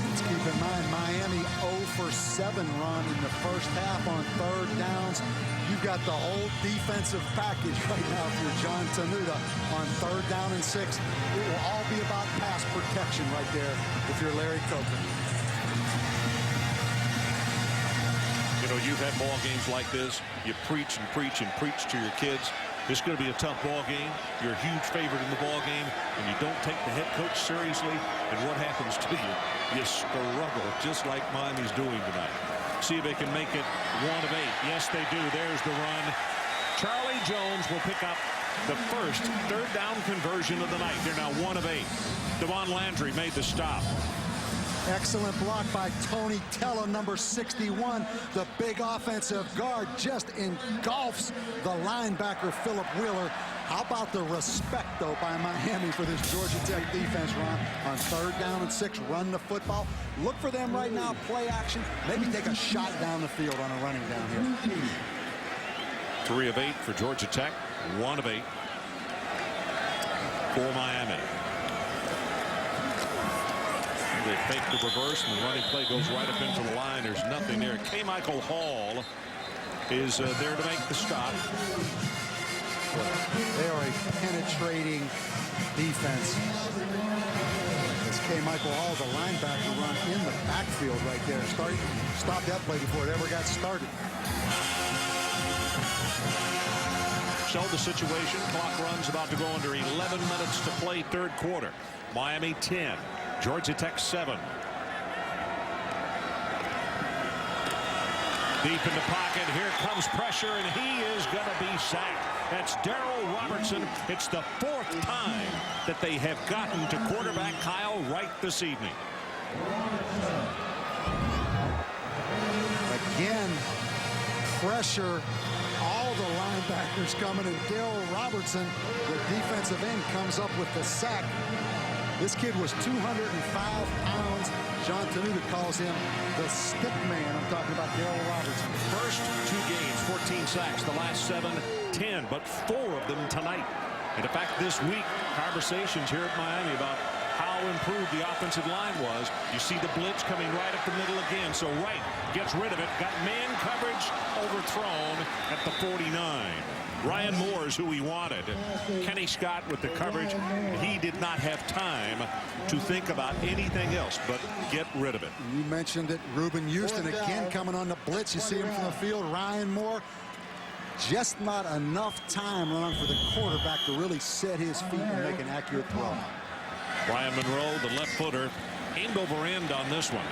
Let's keep in mind, Miami 0 for 7 run in the first half on 3rd downs. You've got the whole defensive package right now if you're John Tenuta on 3rd down and 6. It will all be about pass protection right there if you're Larry Coker. You know, you've had ball games like this. You preach and preach and preach to your kids. This is going to be a tough ball game. You're a huge favorite in the ball game, and you don't take the head coach seriously. And what happens to you? You struggle, just like Miami's doing tonight. See if they can make it 1 of 8. Yes, they do. There's the run. Charlie Jones will pick up the first 3rd down conversion of the night. They're now 1 of 8. Devon Landry made the stop. Excellent block by Tony Tella, number 61. The big offensive guard just engulfs the linebacker, Philip Wheeler. How about the respect, though, by Miami for this Georgia Tech defense, Ron? On 3rd down and 6, run the football. Look for them right now, play action. Maybe take a shot down the field on a running down here. 3 of 8 for Georgia Tech. 1 of 8 for Miami. They fake the reverse, and the running play goes right up into the line. There's nothing there. K. Michael Hall is there to make the stop. They are a penetrating defense. As K. Michael Hall, the linebacker, run in the backfield right there. Stop that play before it ever got started. So the situation, clock runs about to go under 11 minutes to play 3rd quarter. Miami 10, Georgia Tech 7. Deep in the pocket, here comes pressure, and he is going to be sacked. That's Darrell Robertson. It's the 4th time that they have gotten to quarterback Kyle Wright this evening. Again, pressure. All the linebackers coming, and Darrell Robertson, the defensive end, comes up with the sack. This kid was 205 pounds. John Tenuta calls him the stick man. I'm talking about Darrell Robertson. First 2 games, 14 sacks. The last 7, 10, but 4 of them tonight. And in fact, this week, conversations here at Miami about how improved the offensive line was. You see the blitz coming right up the middle again. So Wright gets rid of it. Got man coverage overthrown at the 49. Ryan Moore is who he wanted. Kenny Scott with the coverage. He did not have time to think about anything else but get rid of it. You mentioned it. Reuben Houston again coming on the blitz. You see him from the field. Ryan Moore. Just not enough time allowing for the quarterback to really set his feet and make an accurate throw. Brian Monroe, the left footer, end over end on this one.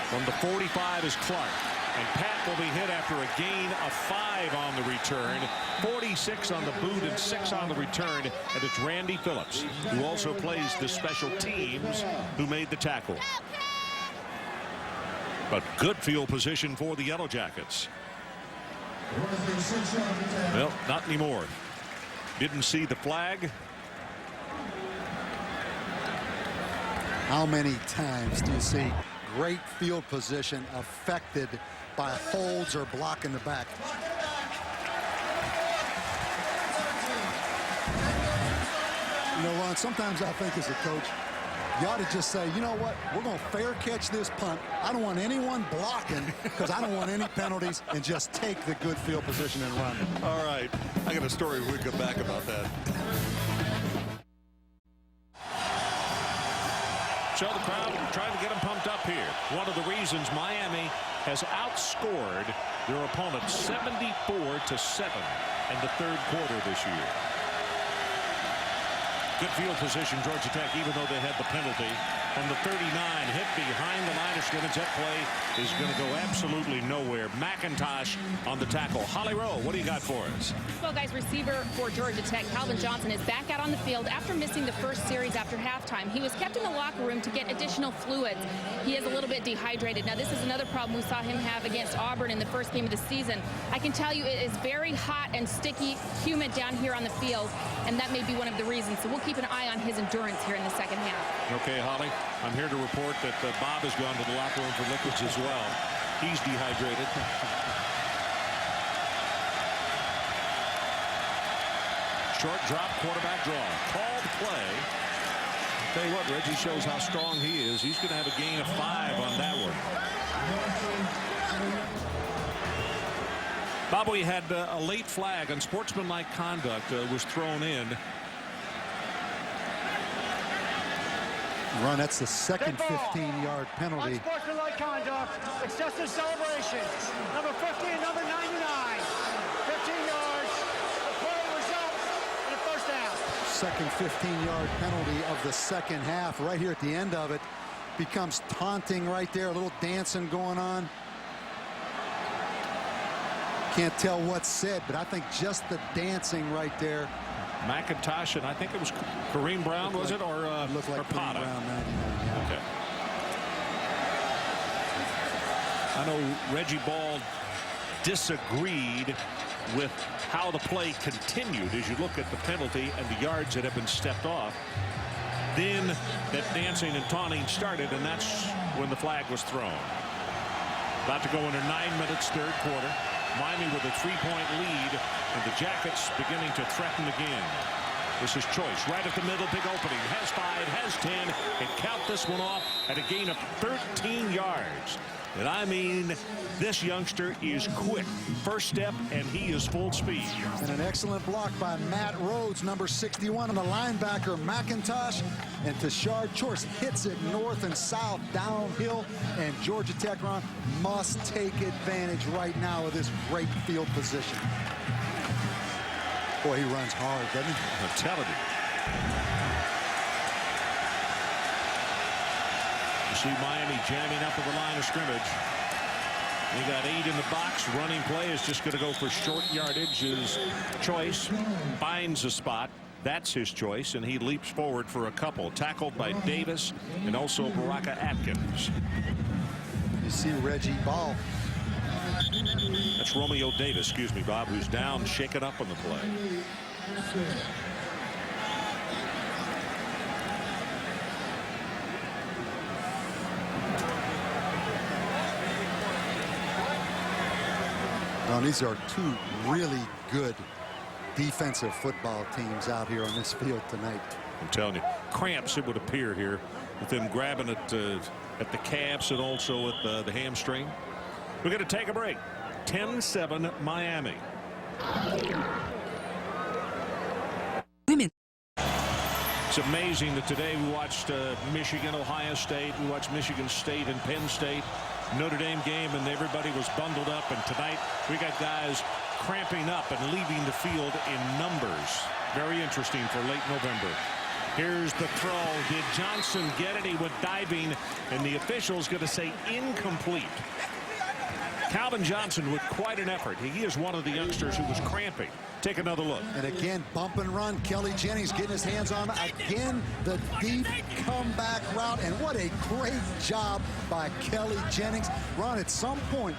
From the 45 is Clark. And Pat will be hit after a gain of 5 on the return. 46 on the boot and 6 on the return. And it's Randy Phillips, who also plays the special teams, who made the tackle. But good field position for the Yellow Jackets. Well, not anymore. Didn't see the flag. How many times do you see great field position affected by holds or block in the back? You know, Ron, sometimes I think as a coach, you ought to just say, you know what, we're going to fair catch this punt. I don't want anyone blocking because I don't want any penalties, and just take the good field position and run. All right. I got a story when we come back about that. So the crowd trying to get them pumped up here. One of the reasons Miami has outscored their opponent 74-7 in the third quarter this year. Good field position, Georgia Tech, even though they had the penalty. From the 39, hit behind the line of scrimmage. That play is going to go absolutely nowhere. McIntosh on the tackle. Holly Rowe, what do you got for us? Well, guys, receiver for Georgia Tech, Calvin Johnson, is back out on the field after missing the first series after halftime. He was kept in the locker room to get additional fluids. He is a little bit dehydrated. Now, this is another problem we saw him have against Auburn in the first game of the season. I can tell you it is very hot and sticky, humid down here on the field, and that may be one of the reasons. So we'll keep an eye on his endurance here in the second half. Okay, Holly, I'm here to report that Bob has gone to the locker room for liquids as well. He's dehydrated. Short drop, quarterback draw. Called play. I'll tell you what, Reggie shows how strong he is. He's going to have a gain of 5 on that one. Bob, we had a late flag on sportsmanlike conduct was thrown in. Run, that's the second 15-yard penalty. Unsportsmanlike conduct, excessive celebration. Number 50 and number 99. 15 yards. The play result in a first down. Second 15-yard penalty of the second half. Right here at the end of it, becomes taunting right there. A little dancing going on. Can't tell what's said, but I think just the dancing right there. McIntosh, and I think it was Kareem Brown, was it? Or looked like Kareem Potter? Brown, 99, yeah. Okay. I know Reggie Ball disagreed with how the play continued as you look at the penalty and the yards that have been stepped off. Then that dancing and taunting started, and that's when the flag was thrown. About to go into 9 minutes, third quarter. Miami with a 3-point lead, and the Jackets beginning to threaten again. This is Choice right at the middle, big opening. Has 5, has 10, and count this one off at a gain of 13 yards. And I mean, this youngster is quick. First step, and he is full speed. And an excellent block by Matt Rhodes, number 61, on the linebacker McIntosh. And Tashard Choice hits it north and south downhill. And Georgia Tech, Ron, must take advantage right now of this great field position. Boy, he runs hard, doesn't he? I'm telling you. You see Miami jamming up at the line of scrimmage. We got 8 in the box. Running play is just going to go for short yardage. His Choice finds a spot. That's his choice, and he leaps forward for a couple. Tackled by Davis and also Baraka Atkins. You see Reggie Ball. That's Romeo Davis, excuse me, Bob, who's down, shaken up on the play. Well, these are two really good defensive football teams out here on this field tonight. I'm telling you, cramps, it would appear here, with him grabbing it at the calves and also at the hamstring. We're going to take a break. 10-7 Miami. It's amazing that today we watched Michigan, Ohio State. We watched Michigan State and Penn State, Notre Dame game, and everybody was bundled up. And tonight we got guys cramping up and leaving the field in numbers. Very interesting for late November. Here's the throw. Did Johnson get it? He went diving, and the official's going to say incomplete. Calvin Johnson with quite an effort. He is one of the youngsters who was cramping. Take another look. And again, bump and run. Kelly Jennings getting his hands on it. Again, the deep comeback route. And what a great job by Kelly Jennings. Ron, at some point,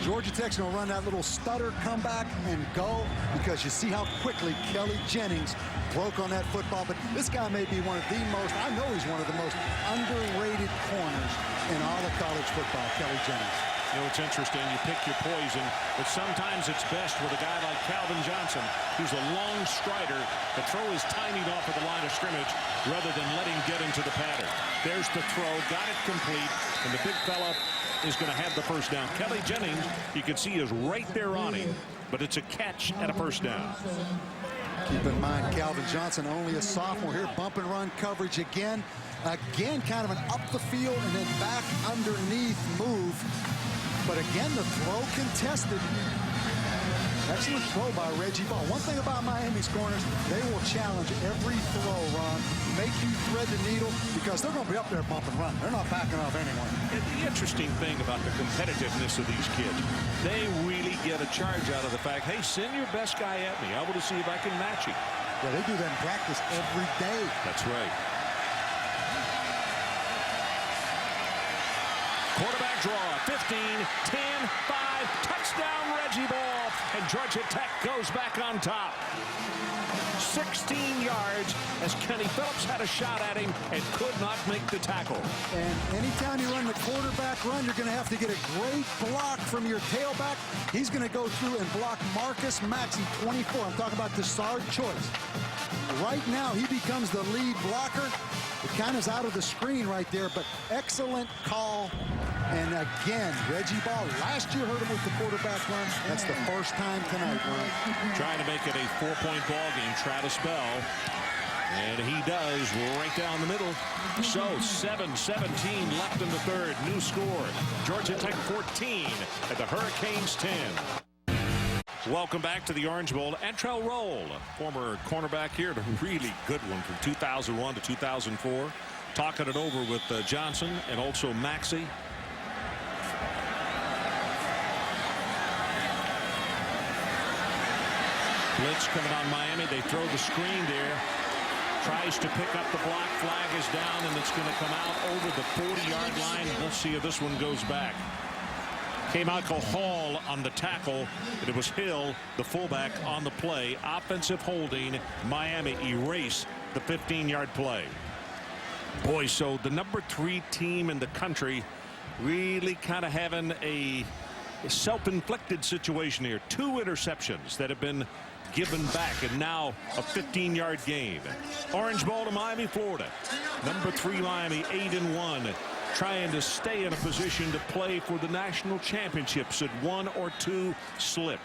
Georgia Tech's going to run that little stutter comeback and go, because you see how quickly Kelly Jennings broke on that football. But this guy may be one of the most, I know he's one of the most underrated corners in all of college football, Kelly Jennings. You know, it's interesting. You pick your poison, but sometimes it's best with a guy like Calvin Johnson, who's a long strider. The throw is timing off of the line of scrimmage rather than letting get into the pattern. There's the throw, got it complete, and the big fella is going to have the first down. Kelly Jennings, you can see, is right there on him, but it's a catch and a first down. Keep in mind, Calvin Johnson, only a sophomore here. Bump and run coverage again. Again, kind of an up the field and then back underneath move. But again, the throw contested. Excellent throw by Reggie Ball. One thing about Miami's corners, they will challenge every throw, Ron. Make you thread the needle, because they're going to be up there bump and run. They're not backing off anyone. And the interesting thing about the competitiveness of these kids, they really get a charge out of the fact, hey, send your best guy at me. I want to see if I can match him. Yeah, they do that in practice every day. That's right. Quarterback draw, 15, 10, 5, touchdown Reggie Ball, and Georgia Tech goes back on top. 16 yards as Kenny Phillips had a shot at him and could not make the tackle. And anytime you run the quarterback run, you're going to have to get a great block from your tailback. He's going to go through and block Marcus Maxey, 24. I'm talking about Desard Choice. Right now, he becomes the lead blocker. It kind of is out of the screen right there, but excellent call. And again, Reggie Ball, last year hurt him with the quarterback run. That's the first time tonight, Ron. Trying to make it a 4-point ball game, Travis Bell. And he does right down the middle. So 7-17 left in the third. New score, Georgia Tech 14 at the Hurricanes 10. Welcome back to the Orange Bowl. Antrell Roll, former cornerback here, a really good one from 2001 to 2004. Talking it over with Johnson and also Maxey. Blitz coming on Miami. They throw the screen there. Tries to pick up the block. Flag is down, and it's going to come out over the 40-yard line. Let's see if this one goes back. Came Michael Hall on the tackle, but it was Hill, the fullback, on the play. Offensive holding. Miami erase the 15-yard play. Boy, so the number 3 team in the country really kind of having a self-inflicted situation here. 2 interceptions that have been given back, and now a 15-yard game. Orange Bowl to Miami, Florida. Number 3 Miami, 8-1. Trying to stay in a position to play for the national championships at 1 or 2 slip.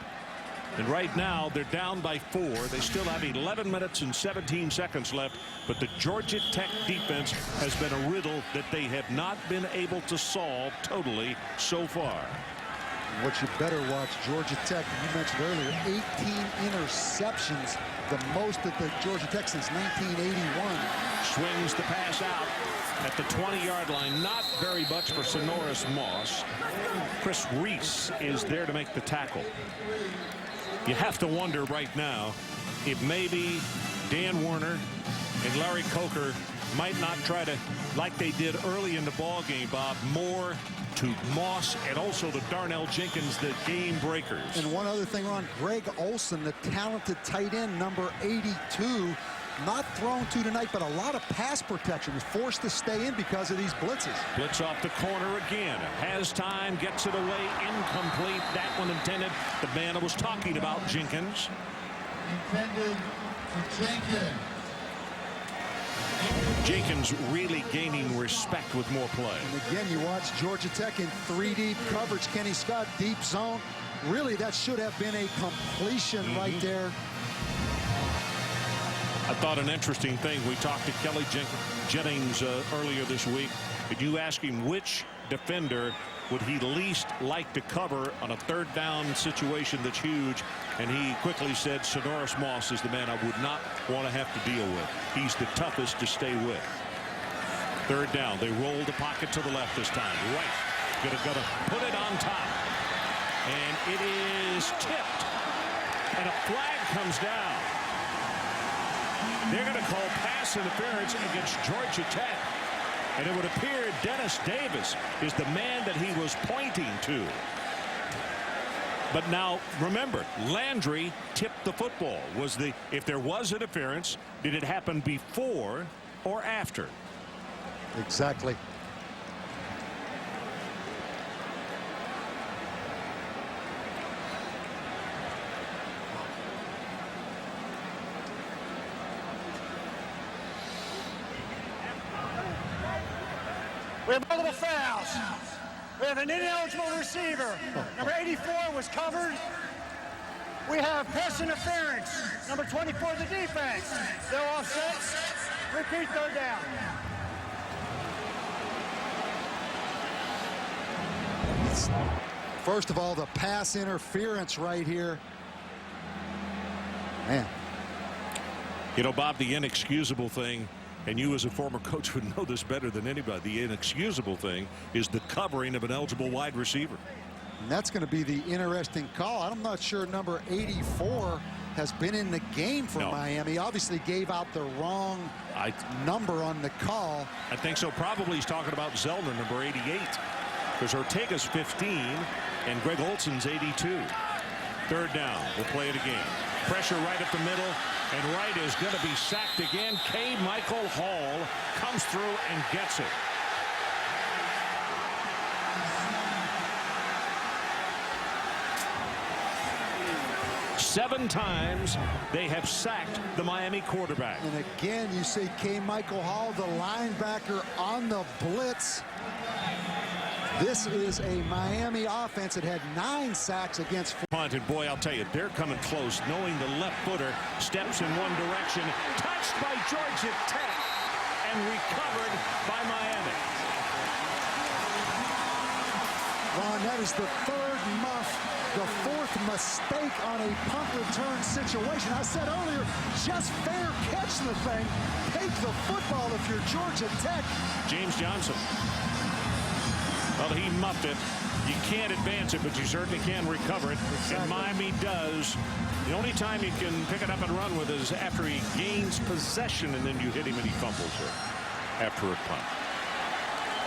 And right now they're down by 4. They still have 11 minutes and 17 seconds left, but the Georgia Tech defense has been a riddle that they have not been able to solve totally so far. What you better watch, Georgia Tech, you mentioned earlier, 18 interceptions, the most at the Georgia Tech since 1981. Swings the pass out at the 20-yard line. Not very much for Sonoris Moss. Chris Reese is there to make the tackle. You have to wonder right now if maybe Dan Werner and Larry Coker might not try to, like they did early in the ball game, Bob, more to Moss and also to Darnell Jenkins, the game breakers. And one other thing, Ron, Greg Olson, the talented tight end, number 82, not thrown to tonight, but a lot of pass protection, was forced to stay in because of these blitzes. Blitz off the corner again. Has time, gets it away, incomplete. That one intended. The man I was talking about, Jenkins. Intended for Jenkins. Jenkins really gaining respect with more play. And again, you watch Georgia Tech in 3-deep coverage. Kenny Scott, deep zone. Really, that should have been a completion right there. I thought an interesting thing. We talked to Kelly Jennings earlier this week. Did you ask him which defender would he least like to cover on a third down situation that's huge? And he quickly said Sonoris Moss is the man I would not want to have to deal with. He's the toughest to stay with. Third down. They roll the pocket to the left this time. Right. Gonna put it on top. And it is tipped. And a flag comes down. They're going to call pass interference against Georgia Tech. And it would appear Dennis Davis is the man that he was pointing to. But now, remember, Landry tipped the football. If there was interference, did it happen before or after? Exactly. We have multiple fouls. We have an ineligible receiver. Number 84 was covered. We have pass interference. Number 24, the defense. No offsets. Repeat, third down. First of all, the pass interference right here. Man. You know, Bob, the inexcusable thing, and you as a former coach would know this better than anybody, the inexcusable thing is the covering of an eligible wide receiver. And that's going to be the interesting call. I'm not sure number 84 has been in the game for Miami. Obviously gave out the wrong number on the call. I think so. Probably he's talking about Zellner, number 88, because Ortega's 15 and Greg Olson's 82. Third down. We'll play it again. Pressure right up the middle, and Wright is going to be sacked again. K. Michael Hall comes through and gets it. Seven times they have sacked the Miami quarterback. And again, you see K. Michael Hall, the linebacker, on the blitz. This is a Miami offense that had 9 sacks against. And boy, I'll tell you, they're coming close, knowing the left footer steps in one direction, touched by Georgia Tech, and recovered by Miami. Ron, that is the third muff, the fourth mistake on a punt return situation. I said earlier, just fair catch the thing. Take the football if you're Georgia Tech. James Johnson. Well, he muffed it. You can't advance it, but you certainly can recover it. Exactly. And Miami does. The only time you can pick it up and run with is after he gains possession, and then you hit him and he fumbles it after a punt.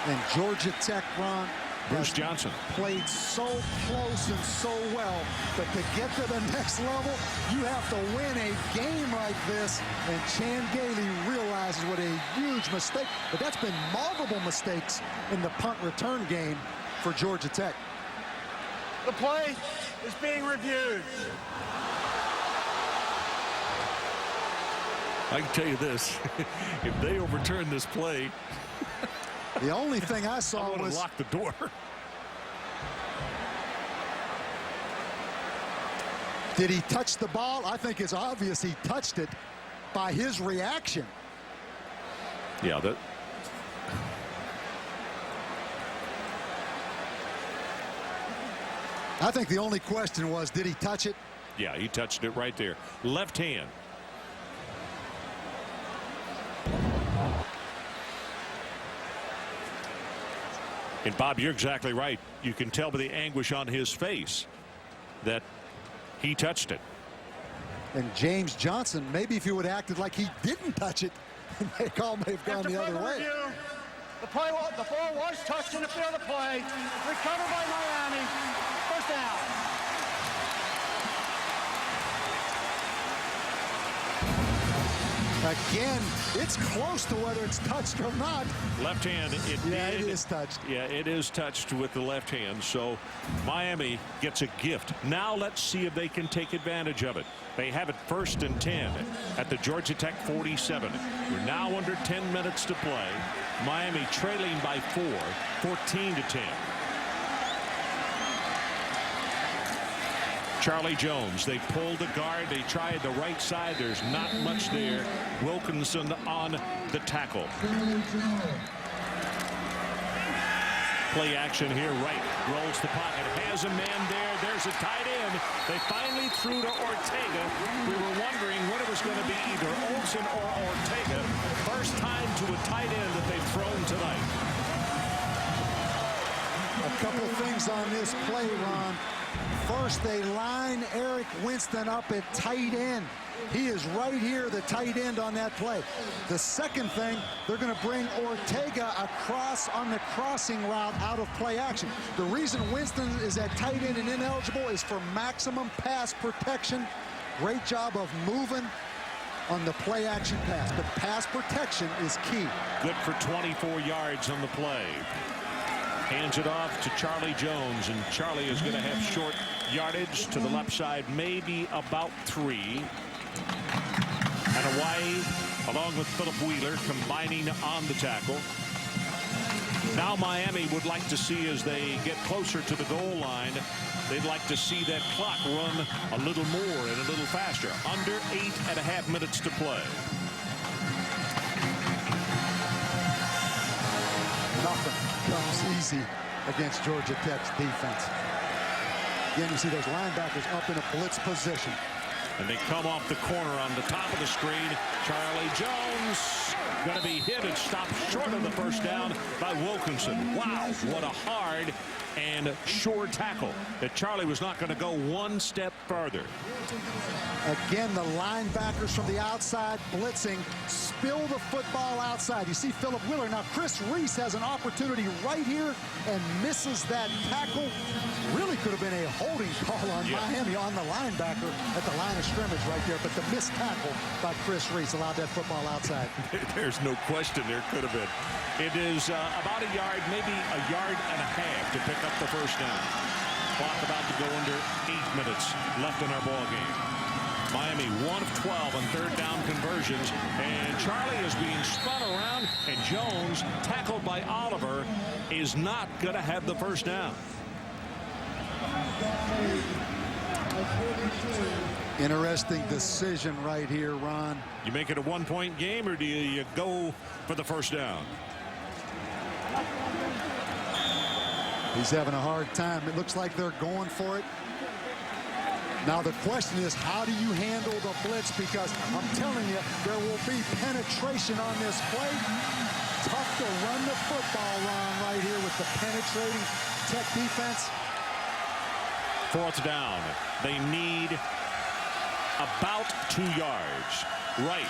And Georgia Tech, Ron, Bruce Johnson played so close and so well, but to get to the next level, you have to win a game like this, and Chan Gailey realizes what a huge mistake, but that's been multiple mistakes in the punt return game for Georgia Tech. The play is being reviewed. I can tell you this, if they overturn this play, the only thing I saw was lock the door. Did he touch the ball? I think it's obvious he touched it by his reaction. Yeah, that. I think the only question was, did he touch it? Yeah, he touched it right there. Left hand. And Bob, you're exactly right. You can tell by the anguish on his face that he touched it. And James Johnson, maybe if he would have acted like he didn't touch it, the call may have gone the other way. Review, the ball was touched in the field of play. Recovered by Miami. First down. Again, It's close to whether it's touched or not. Left hand, Yeah, it is touched. Yeah, it is touched with the left hand. So Miami gets a gift. Now let's see if they can take advantage of it. They have it 1st and 10 at the Georgia Tech 47. We're now under 10 minutes to play. Miami trailing by 4, 14-10. Charlie Jones, they pulled the guard. They tried the right side. There's not much there. Wilkinson on the tackle. Play action here, right. Rolls the pocket. Has a man there. There's a tight end. They finally threw to Ortega. We were wondering when it was going to be either Olsen or Ortega. First time to a tight end that they've thrown tonight. A couple of things on this play, Ron. First, they line Eric Winston up at tight end. He is right here, the tight end on that play. The second thing, they're going to bring Ortega across on the crossing route out of play action. The reason Winston is at tight end and ineligible is for maximum pass protection. Great job of moving on the play action pass, but pass protection is key. Good for 24 yards on the play. Hands it off to Charlie Jones, and Charlie is going to have short yardage to the left side, maybe about 3. And Hawaii, along with Philip Wheeler, combining on the tackle. Now Miami would like to see, as they get closer to the goal line, they'd like to see that clock run a little more and a little faster. Under 8.5 minutes to play. Nothing comes easy against Georgia Tech's defense. Again, you see those linebackers up in a blitz position. And they come off the corner on the top of the screen. Charlie Jones going to be hit and stopped short of the first down by Wilkinson. Wow, what a hard and sure tackle that Charlie was not going to go one step further. Again, the linebackers from the outside blitzing spill the football outside. You see Philip Wheeler. Now Chris Reese has an opportunity right here and misses that tackle. Really could have been a holding call on Miami on the linebacker at the line of scrimmage right there, but the missed tackle by Chris Reese allowed that football outside. There's no question there could have been. It is about a yard, maybe a yard and a half to pick up the first down. Clock about to go under 8 minutes left in our ball game. Miami 1 of 12 on third down conversions, and Charlie is being spun around, and Jones, tackled by Oliver, is not going to have the first down. Interesting decision right here, Ron. You make it a one-point game, or do you go for the first down? He's having a hard time. It looks like they're going for it. Now the question is, how do you handle the blitz? Because I'm telling you, there will be penetration on this play. Tough to run the football, Ron, right here with the penetrating Tech defense. Fourth down. They need about 2 yards. Right.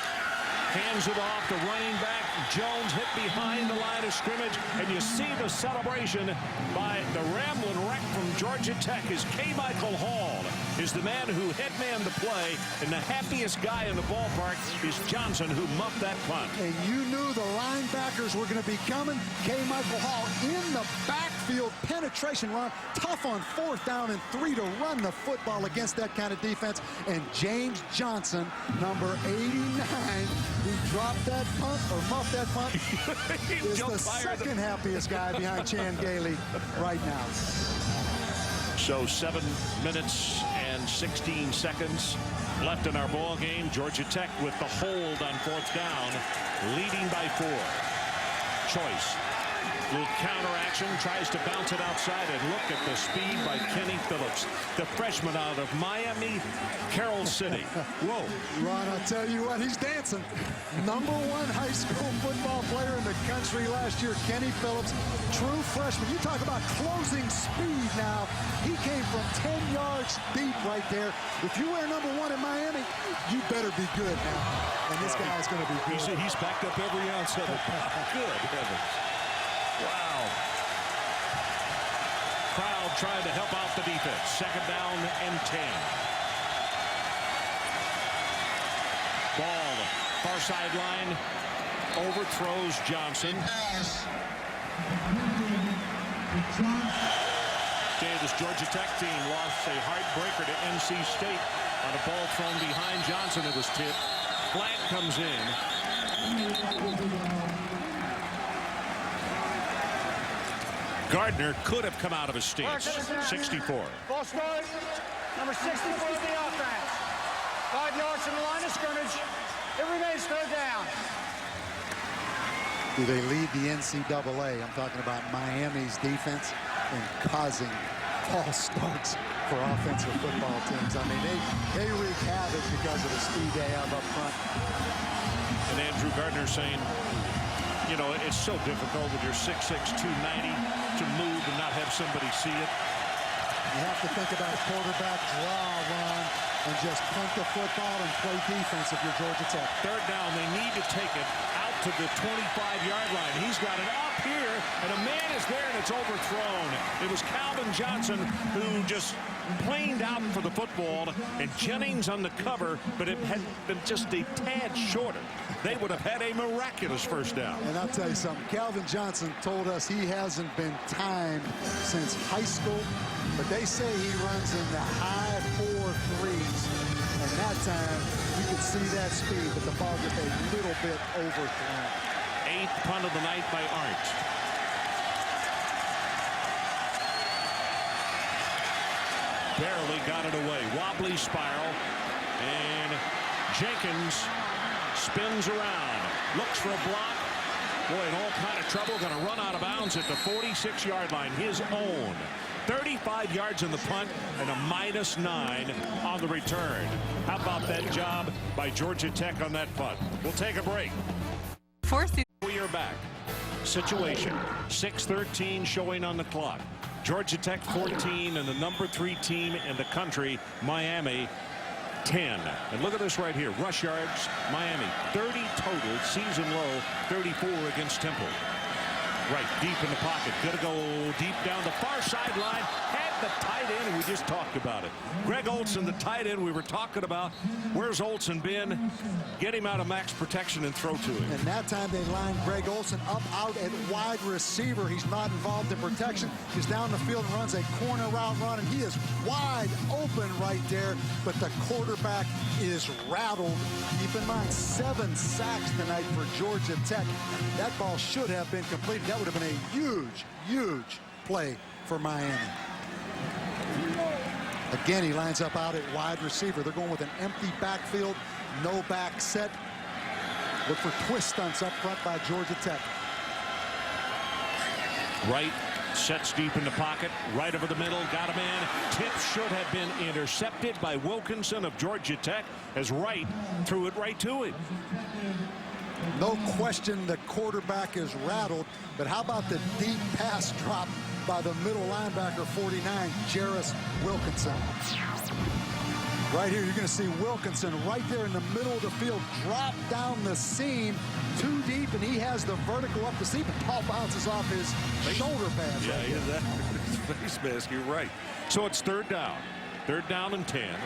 Hands it off to running back. Jones hit behind the line of scrimmage, and you see the celebration by the Ramblin' Wreck from Georgia Tech. Is K. Michael Hall is the man who headmanned the play, and the happiest guy in the ballpark is Johnson, who muffed that punt. And you knew the linebackers were going to be coming. K. Michael Hall in the backfield penetration run. Tough on fourth down and 3 to run the football against that kind of defense. And James Johnson, number 89, who dropped that punt or muffed that punt, is the second happiest guy behind Chan Gailey right now. So 7 minutes and 16 seconds left in our ball game. Georgia Tech with the hold on fourth down, leading by 4. Choice. Little counter action, tries to bounce it outside, and look at the speed by Kenny Phillips, the freshman out of Miami, Carroll City. Whoa. Ron, I'll tell you what, he's dancing. Number 1 high school football player in the country last year, Kenny Phillips, true freshman. You talk about closing speed now. He came from 10 yards deep right there. If you wear number 1 in Miami, you better be good now. And this guy is going to be good. He's backed up every ounce of it. Good heavens. Wow. Crowd trying to help out the defense. Second down and 10. Ball Far sideline, overthrows Johnson. Okay, this Georgia Tech team lost a heartbreaker to NC State on a ball thrown behind Johnson. It was tipped. Flag comes in. Gardner could have come out of his stance. 64. Ball start. Number 64 of the offense. 5 yards from the line of scrimmage. It remains third down. Do they lead the NCAA? I'm talking about Miami's defense and causing false starts for offensive football teams. I mean, they wreak havoc because of the speed they have up front. And Andrew Gardner saying, you know, it's so difficult with your 6'6", 290 to move and not have somebody see it. You have to think about a quarterback draw run and just punt the football and play defense if you're Georgia Tech. Third down, they need to take it out to the 25-yard line. He's got it up here, and a man is there, and it's overthrown. It was Calvin Johnson who just planed out for the football, and Jennings on the cover, but it had been just a tad shorter. They would have had a miraculous first down. And I'll tell you something, Calvin Johnson told us he hasn't been timed since high school, but they say he runs in the high 4.3s. And that time, you could see that speed, but the ball just a little bit overthrown. 8th punt of the night by Arndt. Barely got it away. Wobbly spiral. And Jenkins spins around. Looks for a block. Boy, in all kind of trouble. Going to run out of bounds at the 46-yard line. His own. 35 yards in the punt and a -9 on the return. How about that job by Georgia Tech on that punt? We'll take a break. We are back. Situation 6:13 showing on the clock. Georgia Tech 14 and the number 3 team in the country, Miami, 10. And look at this right here. Rush yards, Miami 30 total, season low 34 against Temple. Right, deep in the pocket. Gonna go deep down the far sideline. Had the tight end, and we just talked about it. Greg Olsen, the tight end we were talking about. Where's Olsen been? Get him out of max protection and throw to him. And that time they lined Greg Olsen up out at wide receiver. He's not involved in protection. He's down the field and runs a corner route run, and he is wide open right there. But the quarterback is rattled. Keep in mind, 7 sacks tonight for Georgia Tech. That ball should have been completed. That would have been a huge, huge play for Miami. Again, he lines up out at wide receiver. They're going with an empty backfield, no back set. Look for twist stunts up front by Georgia Tech. Right, sets deep in the pocket, right over the middle, got a man. Tip should have been intercepted by Wilkinson of Georgia Tech as Wright threw it right to him. No question the quarterback is rattled, but how about the deep pass drop by the middle linebacker, 49, Jarris Wilkinson. Right here, you're going to see Wilkinson right there in the middle of the field, drop down the seam too deep, and he has the vertical up the seam, and ball bounces off his shoulder pads. Yeah, right that face mask, you're right. So it's third down. Third down and 10.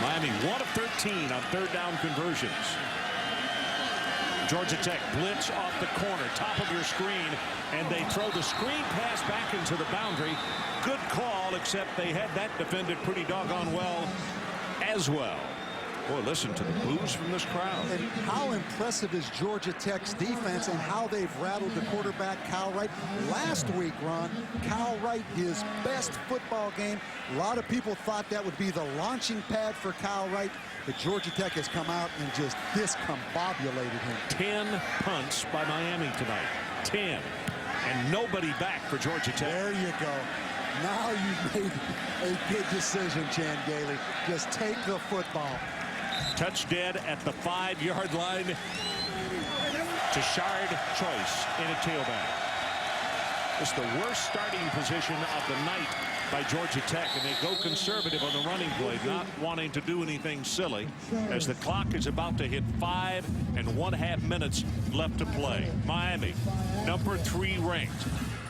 Miami 1 of 13 on third down conversions. Georgia Tech blitz off the corner, top of your screen, and they throw the screen pass back into the boundary. Good call, except they had that defended pretty doggone well as well. Boy, listen to the boos from this crowd. And how impressive is Georgia Tech's defense and how they've rattled the quarterback, Kyle Wright. Last week, Ron, Kyle Wright, his best football game. A lot of people thought that would be the launching pad for Kyle Wright, but Georgia Tech has come out and just discombobulated him. 10 punts by Miami tonight. 10. And nobody back for Georgia Tech. There you go. Now you've made a good decision, Chan Gailey. Just take the football. Touch dead at the 5-yard line to Shard Choice in a tailback. It's the worst starting position of the night by Georgia Tech, and they go conservative on the running play, not wanting to do anything silly as the clock is about to hit 5 1/2 minutes left to play. Miami, number 3 ranked,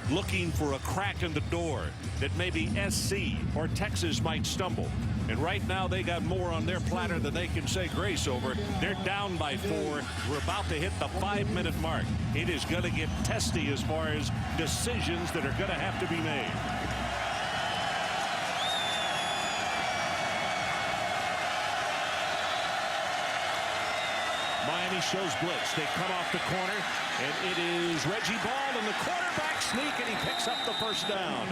looking for a crack in the door that maybe SC or Texas might stumble. And right now they got more on their platter than they can say grace over. They're down by 4. We're about to hit the 5-minute mark. It is going to get testy as far as decisions that are going to have to be made. Miami shows blitz. They come off the corner, and it is Reggie Ball in the quarterback sneak, and he picks up the first down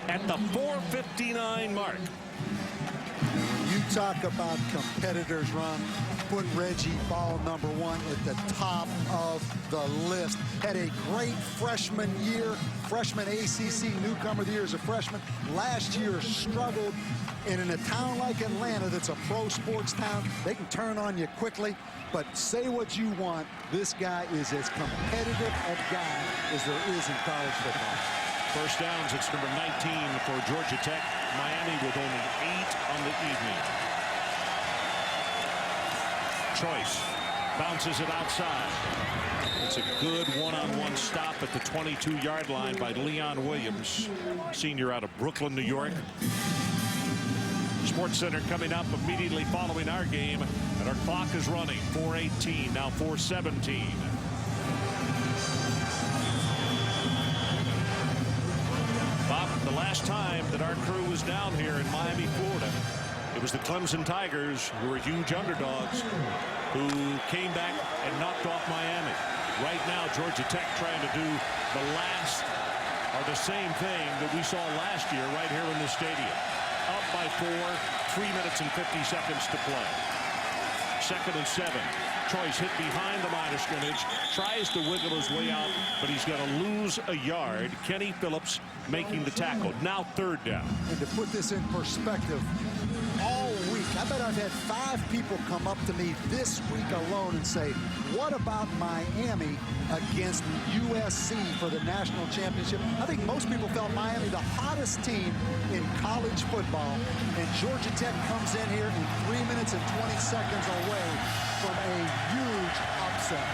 at the 4:59 mark. You talk about competitors, Ron. Put Reggie Ball #1 at the top of the list. Had a great freshman year. Freshman ACC newcomer of the year as a freshman. Last year struggled. And in a town like Atlanta that's a pro sports town, they can turn on you quickly. But say what you want, this guy is as competitive a guy as there is in college football. First downs, it's number 19 for Georgia Tech. Miami with only 8 on the evening. Choice bounces it outside. It's a good one-on-one stop at the 22-yard line by Leon Williams, senior out of Brooklyn, New York. Sports Center coming up immediately following our game, and our clock is running. 4:18, now 4:17. Bob, the last time that our crew was down here in Miami, Florida, it was the Clemson Tigers, who were huge underdogs, who came back and knocked off Miami. Right now, Georgia Tech trying to do the last or the same thing that we saw last year right here in the stadium. Up by 4, 3 minutes and 50 seconds to play. 2nd and 7. Choice hit behind the line of scrimmage, tries to wiggle his way out, but he's going to lose a yard. Kenny Phillips making the tackle. Now 3rd down. And to put this in perspective, all week, I bet I've had 5 people come up to me this week alone and say, what about Miami against USC for the national championship? I think most people felt Miami the hottest team in college football, and Georgia Tech comes in here in 3 minutes and 20 seconds away from a huge upset.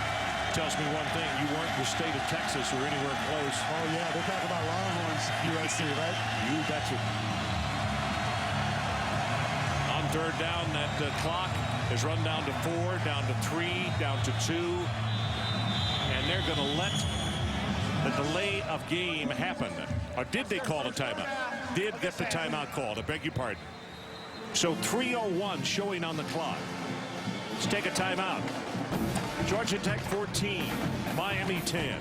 Tells me one thing, you weren't in the state of Texas or anywhere close. Oh yeah, they're talking about Longhorns, USC, right? You betcha. On 3rd down, that clock is run down to 4, down to 3, down to 2. And they're going to let the delay of game happen. Or did they call a timeout? Did get the timeout called. I beg your pardon. So 3:01 showing on the clock. Let's take a timeout. Georgia Tech 14, Miami 10.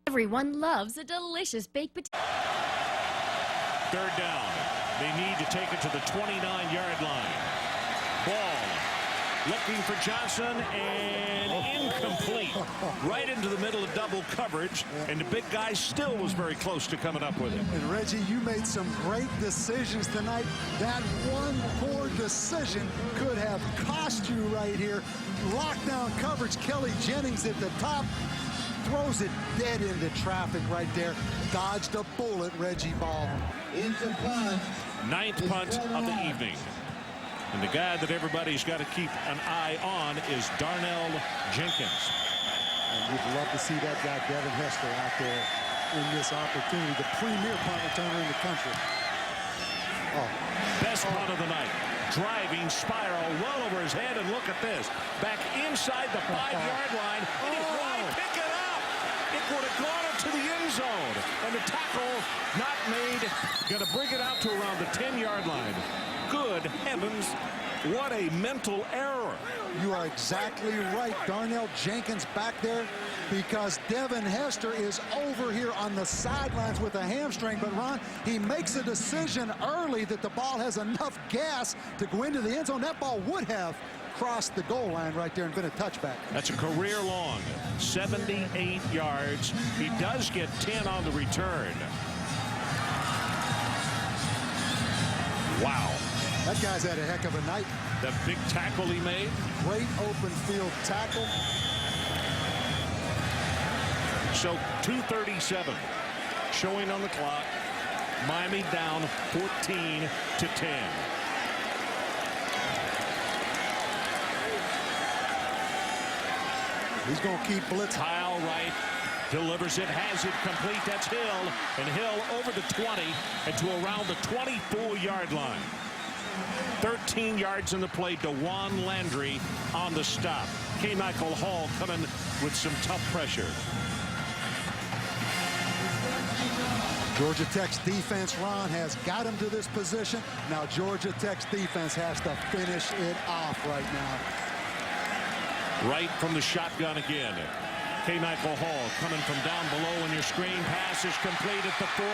Everyone loves a delicious baked potato. 3rd down. They need to take it to the 29-yard line. Ball looking for Johnson, and incomplete. Right into the middle of double coverage, and the big guy still was very close to coming up with it. And Reggie, you made some great decisions tonight. That one poor decision could have cost you right here. Lockdown coverage, Kelly Jennings at the top. Throws it dead into traffic right there. Dodged a bullet, Reggie Ball. Into punt. 9th punt of the evening. And the guy that everybody's got to keep an eye on is Darnell Jenkins. And we'd love to see that guy, Devin Hester, out there in this opportunity. The premier punt returner in the country. Oh. Best punt of the night. Driving spiral well over his head, and look at this. Back inside the 5-yard line, and he might pick it up. It would have gone into the end zone, and the tackle not made. Going to bring it out to around the 10-yard line. Good heavens, what a mental error. You are exactly right. Darnell Jenkins back there because Devin Hester is over here on the sidelines with a hamstring. But, Ron, he makes a decision early that the ball has enough gas to go into the end zone. That ball would have crossed the goal line right there and been a touchback. That's a career-long 78 yards. He does get 10 on the return. Wow. That guy's had a heck of a night. The big tackle he made. Great open field tackle. So 2:37 showing on the clock. Miami down 14-10. He's going to keep blitz. Kyle Wright delivers it, has it complete. That's Hill, and Hill over the 20 and to around the 24-yard line. 13 yards in the play. DeJuan Landry on the stop. K. Michael Hall coming with some tough pressure. Georgia Tech's defense, Ron, has got him to this position. Now Georgia Tech's defense has to finish it off right now. Right from the shotgun again. K. Michael Hall coming from down below, and your screen pass is complete at the 40,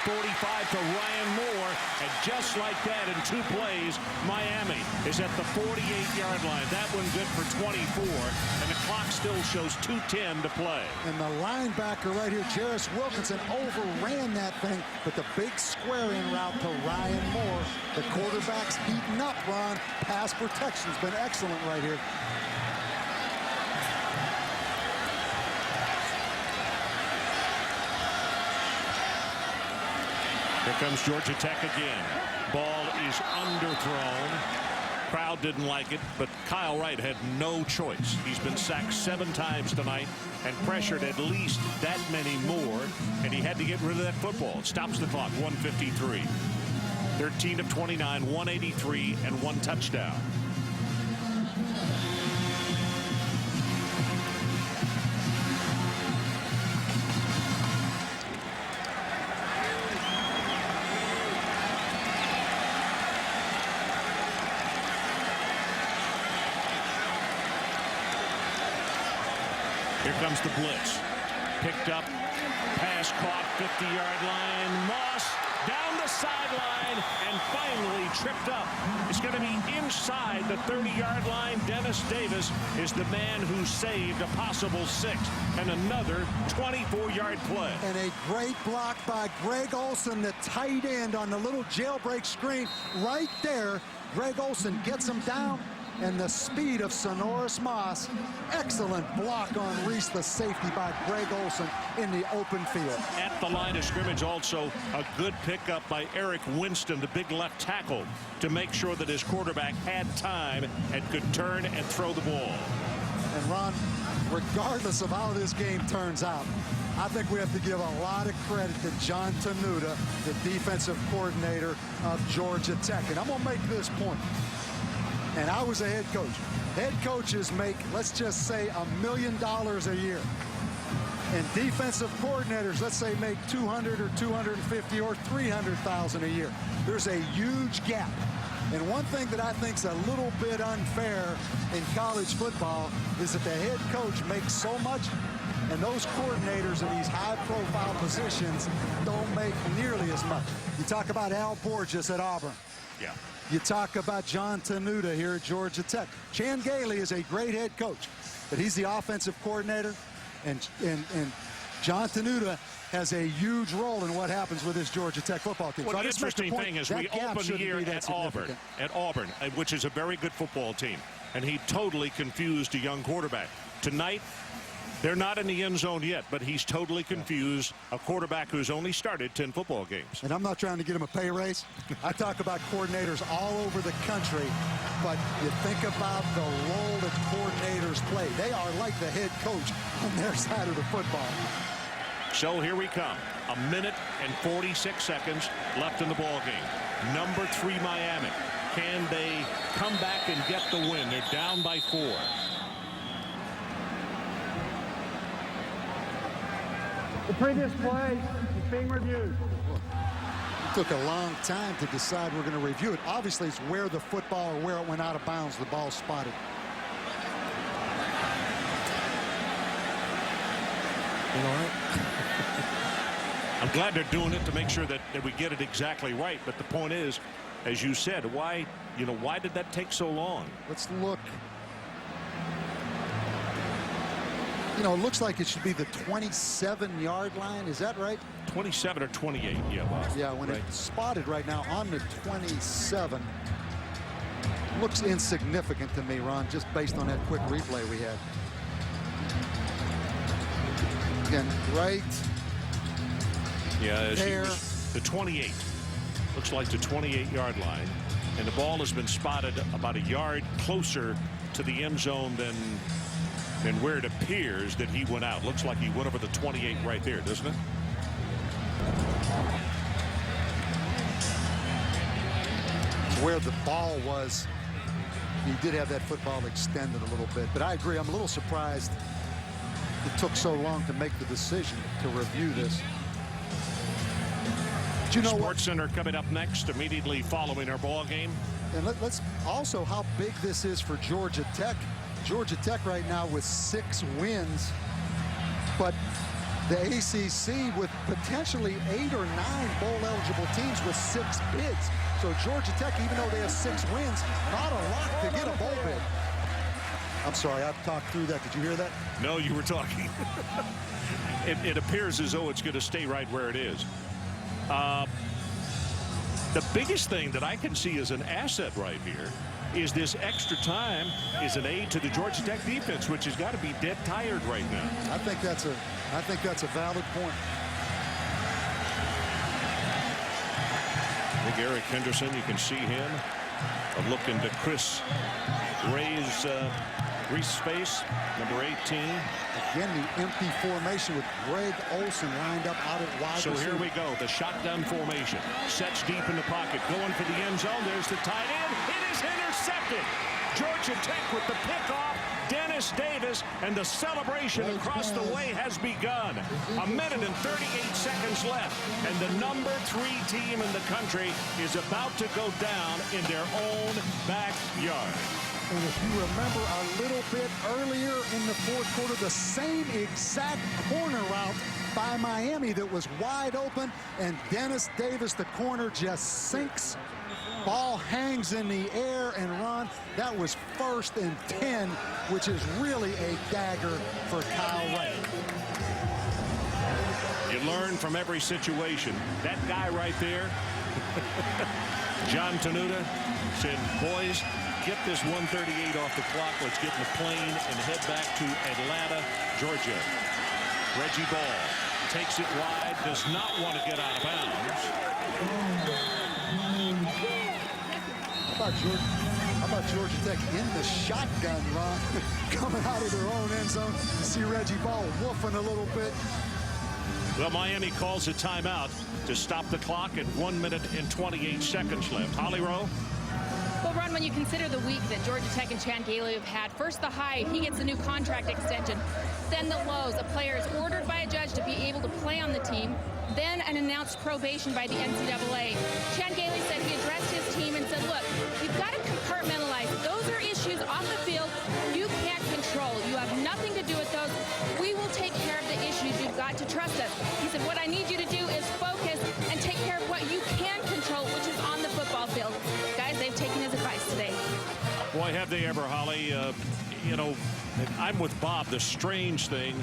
45 to Ryan Moore. And just like that, in 2 plays, Miami is at the 48-yard line. That one good for 24, and the clock still shows 2:10 to play. And the linebacker right here, Jarris Wilkinson, overran that thing, but the big square-in route to Ryan Moore. The quarterback's heating up, Ron. Pass protection's been excellent right here. Here comes Georgia Tech again. Ball is underthrown. Crowd didn't like it, but Kyle Wright had no choice. He's been sacked 7 times tonight and pressured at least that many more, and he had to get rid of that football. It stops the clock, 1:53. 13 of 29, 183, and 1 touchdown. Here comes the blitz. Picked up, pass caught, 50-yard line. Moss down the sideline and finally tripped up. It's going to be inside the 30-yard line. Dennis Davis is the man who saved a possible 6 and another 24-yard play. And a great block by Greg Olsen, the tight end, on the little jailbreak screen right there. Greg Olsen gets him down. And the speed of Sonoris Moss. Excellent block on Reese, the safety by Greg Olsen in the open field. At the line of scrimmage, also a good pickup by Eric Winston, the big left tackle, to make sure that his quarterback had time and could turn and throw the ball. And Ron, regardless of how this game turns out, I think we have to give a lot of credit to John Tenuta, the defensive coordinator of Georgia Tech. And I'm going to make this point. And I was a head coach. Head coaches make, let's just say, $1 million a year. And defensive coordinators, let's say, make $200,000 or $250,000 or $300,000 a year. There's a huge gap. And one thing that I think is a little bit unfair in college football is that the head coach makes so much, and those coordinators in these high-profile positions don't make nearly as much. You talk about Al Borges at Auburn. Yeah. You talk about John Tenuta here at Georgia Tech. Chan Gailey is a great head coach, but he's the offensive coordinator, and John Tenuta has a huge role in what happens with this Georgia Tech football team. Well, so the interesting thing is we open the year at Auburn, which is a very good football team, and he totally confused a young quarterback. Tonight, they're not in the end zone yet, but he's totally confused a quarterback who's only started 10 football games. And I'm not trying to get him a pay raise. I talk about coordinators all over the country, but you think about the role that coordinators play. They are like the head coach on their side of the football. So here we come. 1 minute and 46 seconds left in the ball game. Number 3 Miami. Can they come back and get the win? They're down by 4. The previous play is being reviewed. It took a long time to decide we're going to review it. Obviously, it's where the football or where it went out of bounds. The ball spotted. You know what? I'm glad they're doing it to make sure that we get it exactly right. But the point is, as you said, why did that take so long? Let's look. You know, it looks like it should be the 27-yard line. Is that right? 27 or 28, yeah. Yeah, when it's spotted right now on the 27. Looks insignificant to me, Ron, just based on that quick replay we had. Again, right there. The 28. Looks like the 28-yard line. And the ball has been spotted about a yard closer to the end zone than And where it appears that he went out, looks like he went over the 28 right there, doesn't it? Where the ball was, he did have that football extended a little bit. But I agree, I'm a little surprised it took so long to make the decision to review this. But you know Sports Center coming up next, immediately following our ball game. And let's also how big this is for Georgia Tech. Georgia Tech right now with 6 wins, but the ACC with potentially 8 or 9 bowl-eligible teams with 6 bids. So Georgia Tech, even though they have 6 wins, not a lot to get a bowl bid. I'm sorry, I've talked through that. Did you hear that? No, you were talking. It appears as though it's going to stay right where it is. The biggest thing that I can see as an asset right here is this extra time is an aid to the Georgia Tech defense, which has got to be dead tired right now. I think that's a valid point. I think Eric Henderson, you can see him. A look into Chris Ray's face, number 18. Again, the empty formation with Greg Olson lined up out at wide receiver. So here we go, the shotgun formation. Sets deep in the pocket, going for the end zone. There's the tight end. It is intercepted. Georgia Tech with the pickoff. Dennis Davis, and the celebration across the way has begun. 1 minute and 38 seconds left, and the number 3 team in the country is about to go down in their own backyard. And if you remember a little bit earlier in the 4th quarter, the same exact corner route by Miami that was wide open, and Dennis Davis, the corner, just sinks. Ball hangs in the air and run. That was 1st and 10, which is really a dagger for Kyle Wright. You learn from every situation. That guy right there, John Tenuta, said, boys, get this 138 off the clock. Let's get in the plane and head back to Atlanta, Georgia. Reggie Ball takes it wide, does not want to get out of bounds. How about Georgia Tech in the shotgun run, coming out of their own end zone? You see Reggie Ball woofing a little bit. Well, Miami calls a timeout to stop the clock at 1 minute and 28 seconds left. Holly Rowe. Well, Ron, when you consider the week that Georgia Tech and Chan Gailey have had, first the high, he gets a new contract extension. Then the lows, a player is ordered by a judge to be able to play on the team. Then an announced probation by the NCAA. Chan Gailey said he addressed his team and said, look, you've got to compartmentalize. Those are issues off the field you can't control. You have nothing to do with those. We will take care of the issues. You've got to trust us. He said, what I need you to do is focus and take care of what you can control, which is on the football field. Guys, they've taken his advice today. Boy, have they ever, Holly. You know, I'm with Bob. The strange thing,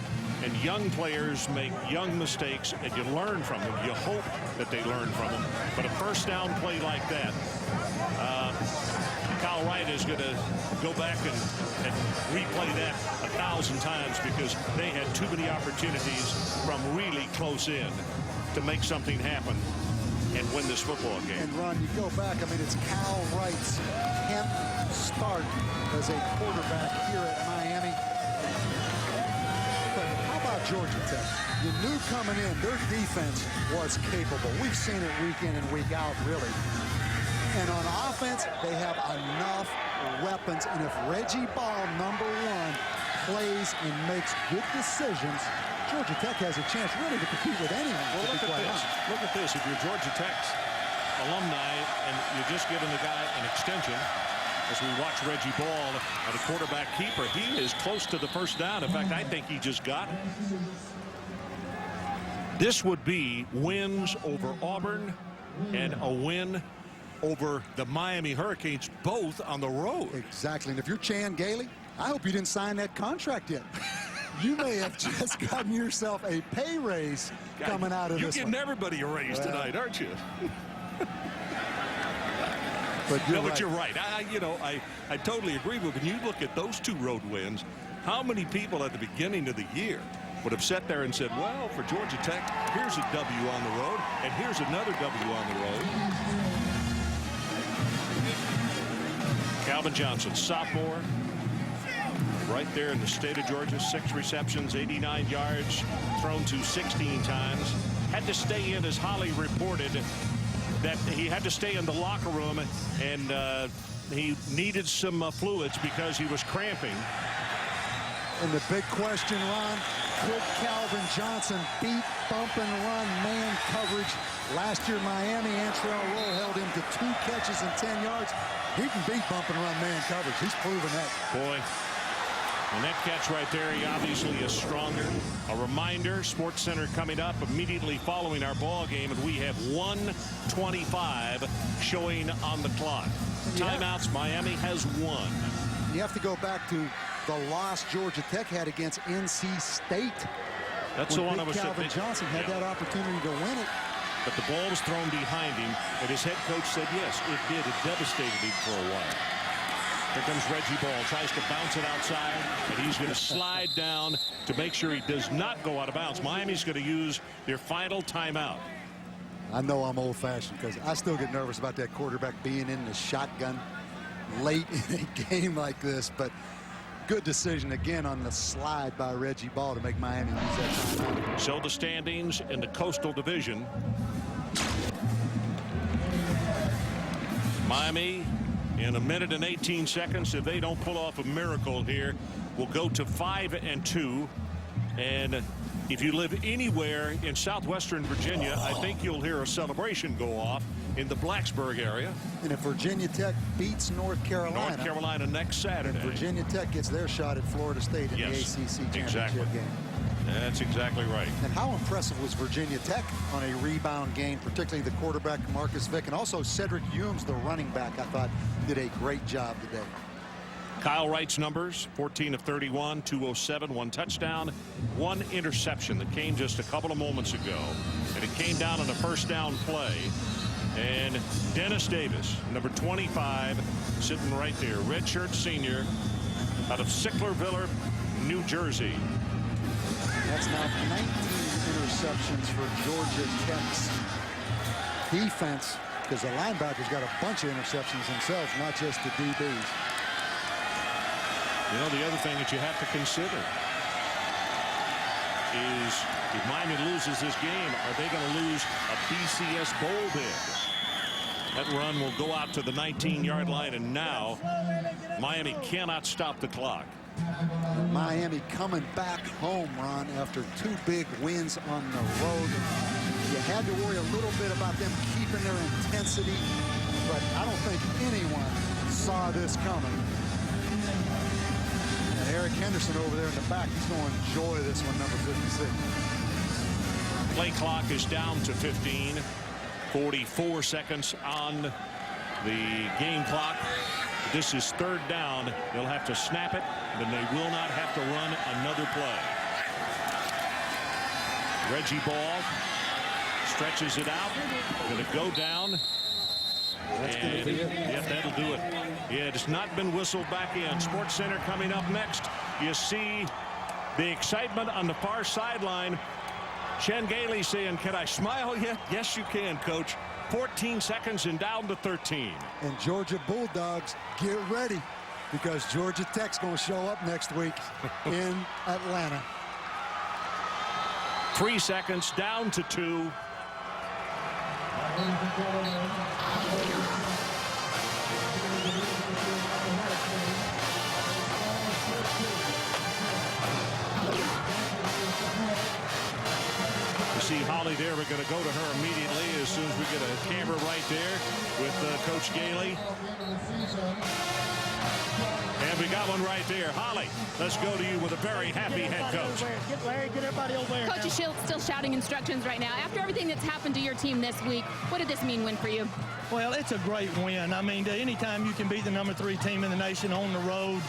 and young players make young mistakes, and you learn from them. You hope that they learn from them. But a first down play like that, Kyle Wright is going to go back and replay that 1,000 times because they had too many opportunities from really close in to make something happen and win this football game. And Ron, you go back, I mean, it's Kyle Wright's 10th start as a quarterback here at Miami. But how about Georgia Tech? You knew coming in, their defense was capable. We've seen it week in and week out, really. And on offense, they have enough weapons. And if Reggie Ball, number 1, plays and makes good decisions, Georgia Tech has a chance really to compete with anyone. Well, look at this. Look at this. If you're Georgia Tech's alumni and you're just giving the guy an extension, as we watch Reggie Ball at a quarterback keeper, he is close to the first down. In fact, I think he just got it. This would be wins over Auburn and a win over the Miami Hurricanes, both on the road. Exactly. And if you're Chan Gailey, I hope you didn't sign that contract yet. You may have just gotten yourself a pay raise coming out of this one. You're getting everybody a raise tonight, aren't you? But you're right. I totally agree with you. When you look at those 2 road wins, how many people at the beginning of the year would have sat there and said, well, for Georgia Tech, here's a W on the road, and here's another W on the road. Calvin Johnson, sophomore, right there in the state of Georgia. 6 receptions, 89 yards, thrown to 16 times. Had to stay in, as Holly reported, that he had to stay in the locker room, and he needed some fluids because he was cramping. And the big question, Ron, could Calvin Johnson beat bump and run man coverage? Last year, Miami, Antrell Roll held him to 2 catches and 10 yards. He can beat bump and run man coverage. He's proven that. Boy, and that catch right there, he obviously is stronger. A reminder, Sports Center coming up immediately following our ball game, and we have 1:25 showing on the clock. Timeouts, Miami has 1. You have to go back to the loss Georgia Tech had against NC State. That's the one I was saying. Calvin Johnson had that opportunity to win it. But the ball was thrown behind him, and his head coach said, yes, it did. It devastated him for a while. Here comes Reggie Ball, tries to bounce it outside, and he's going to slide down to make sure he does not go out of bounds. Miami's going to use their final timeout. I know I'm old-fashioned because I still get nervous about that quarterback being in the shotgun late in a game like this, but good decision again on the slide by Reggie Ball to make Miami use that timeout. So the standings in the Coastal Division. Miami, in 1 minute and 18 seconds, if they don't pull off a miracle here, will go to 5-2. And if you live anywhere in southwestern Virginia, I think you'll hear a celebration go off in the Blacksburg area. And if Virginia Tech beats North Carolina next Saturday, Virginia Tech gets their shot at Florida State in the ACC championship game. That's exactly right. And how impressive was Virginia Tech on a rebound game, particularly the quarterback Marcus Vick, and also Cedric Humes, the running back, I thought did a great job today. Kyle Wright's numbers: 14 of 31, 207, 1 touchdown, 1 interception that came just a couple of moments ago, and it came down on a first down play. And Dennis Davis, number 25, sitting right there, redshirt senior out of Sicklerville, New Jersey. That's now 19 interceptions for Georgia Tech's defense, because the linebackers got a bunch of interceptions themselves, not just the DBs. You know, the other thing that you have to consider is if Miami loses this game, are they going to lose a BCS bowl bid? That run will go out to the 19-yard line, and now Miami cannot stop the clock. Miami coming back home, Ron, after 2 big wins on the road. You had to worry a little bit about them keeping their intensity, but I don't think anyone saw this coming. And Eric Henderson over there in the back, he's going to enjoy this one, number 56. Play clock is down to 15. 44 seconds on the game clock. This is 3rd down. They'll have to snap it, then they will not have to run another play. Reggie Ball stretches it out. Going to go down. That's going to be it. Yep, that'll do it. Yeah, it's not been whistled back in. Sports Center coming up next. You see the excitement on the far sideline. Chen Gailey saying, can I smile yet? Yes, you can, Coach. 14 seconds and down to 13. And Georgia Bulldogs, get ready, because Georgia Tech's going to show up next week in Atlanta. 3 seconds, down to 2. You see Holly there. We're going to go to her immediately as soon as we get a camera right there with Coach Gailey. And we got one right there. Holly, let's go to you with a very happy head coach. Get Larry, get everybody over there. Coach is still shouting instructions right now. After everything that's happened to your team this week, what did this mean win for you? Well, it's a great win. I mean, anytime you can beat the number 3 team in the nation on the road,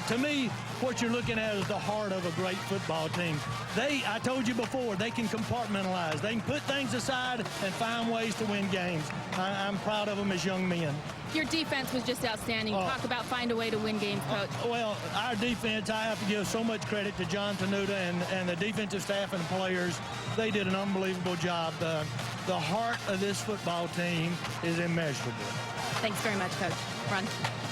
to me, what you're looking at is the heart of a great football team. I told you before, they can compartmentalize. They can put things aside and find ways to win games. I'm proud of them as young men. Your defense was just outstanding. Talk about find a way to win games, Coach. Well, our defense, I have to give so much credit to John Tenuta and the defensive staff and the players. They did an unbelievable job. The heart of this football team is immeasurable. Thanks very much, Coach. Run.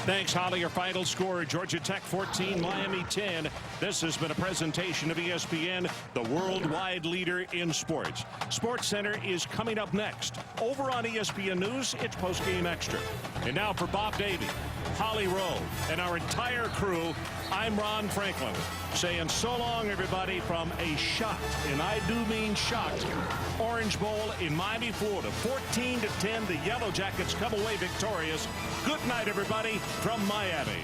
Thanks, Holly. Your final score, Georgia Tech 14, Miami 10. This has been a presentation of ESPN, the worldwide leader in sports. Sports Center is coming up next. Over on ESPN News, it's Postgame Extra. And now for Bob Davey, Holly Rowe, and our entire crew, I'm Ron Franklin, saying so long, everybody, from a shocked, and I do mean shocked, Orange Bowl in Miami, Florida. 14-10, the Yellow Jackets come away victorious. Good night, everybody, from Miami.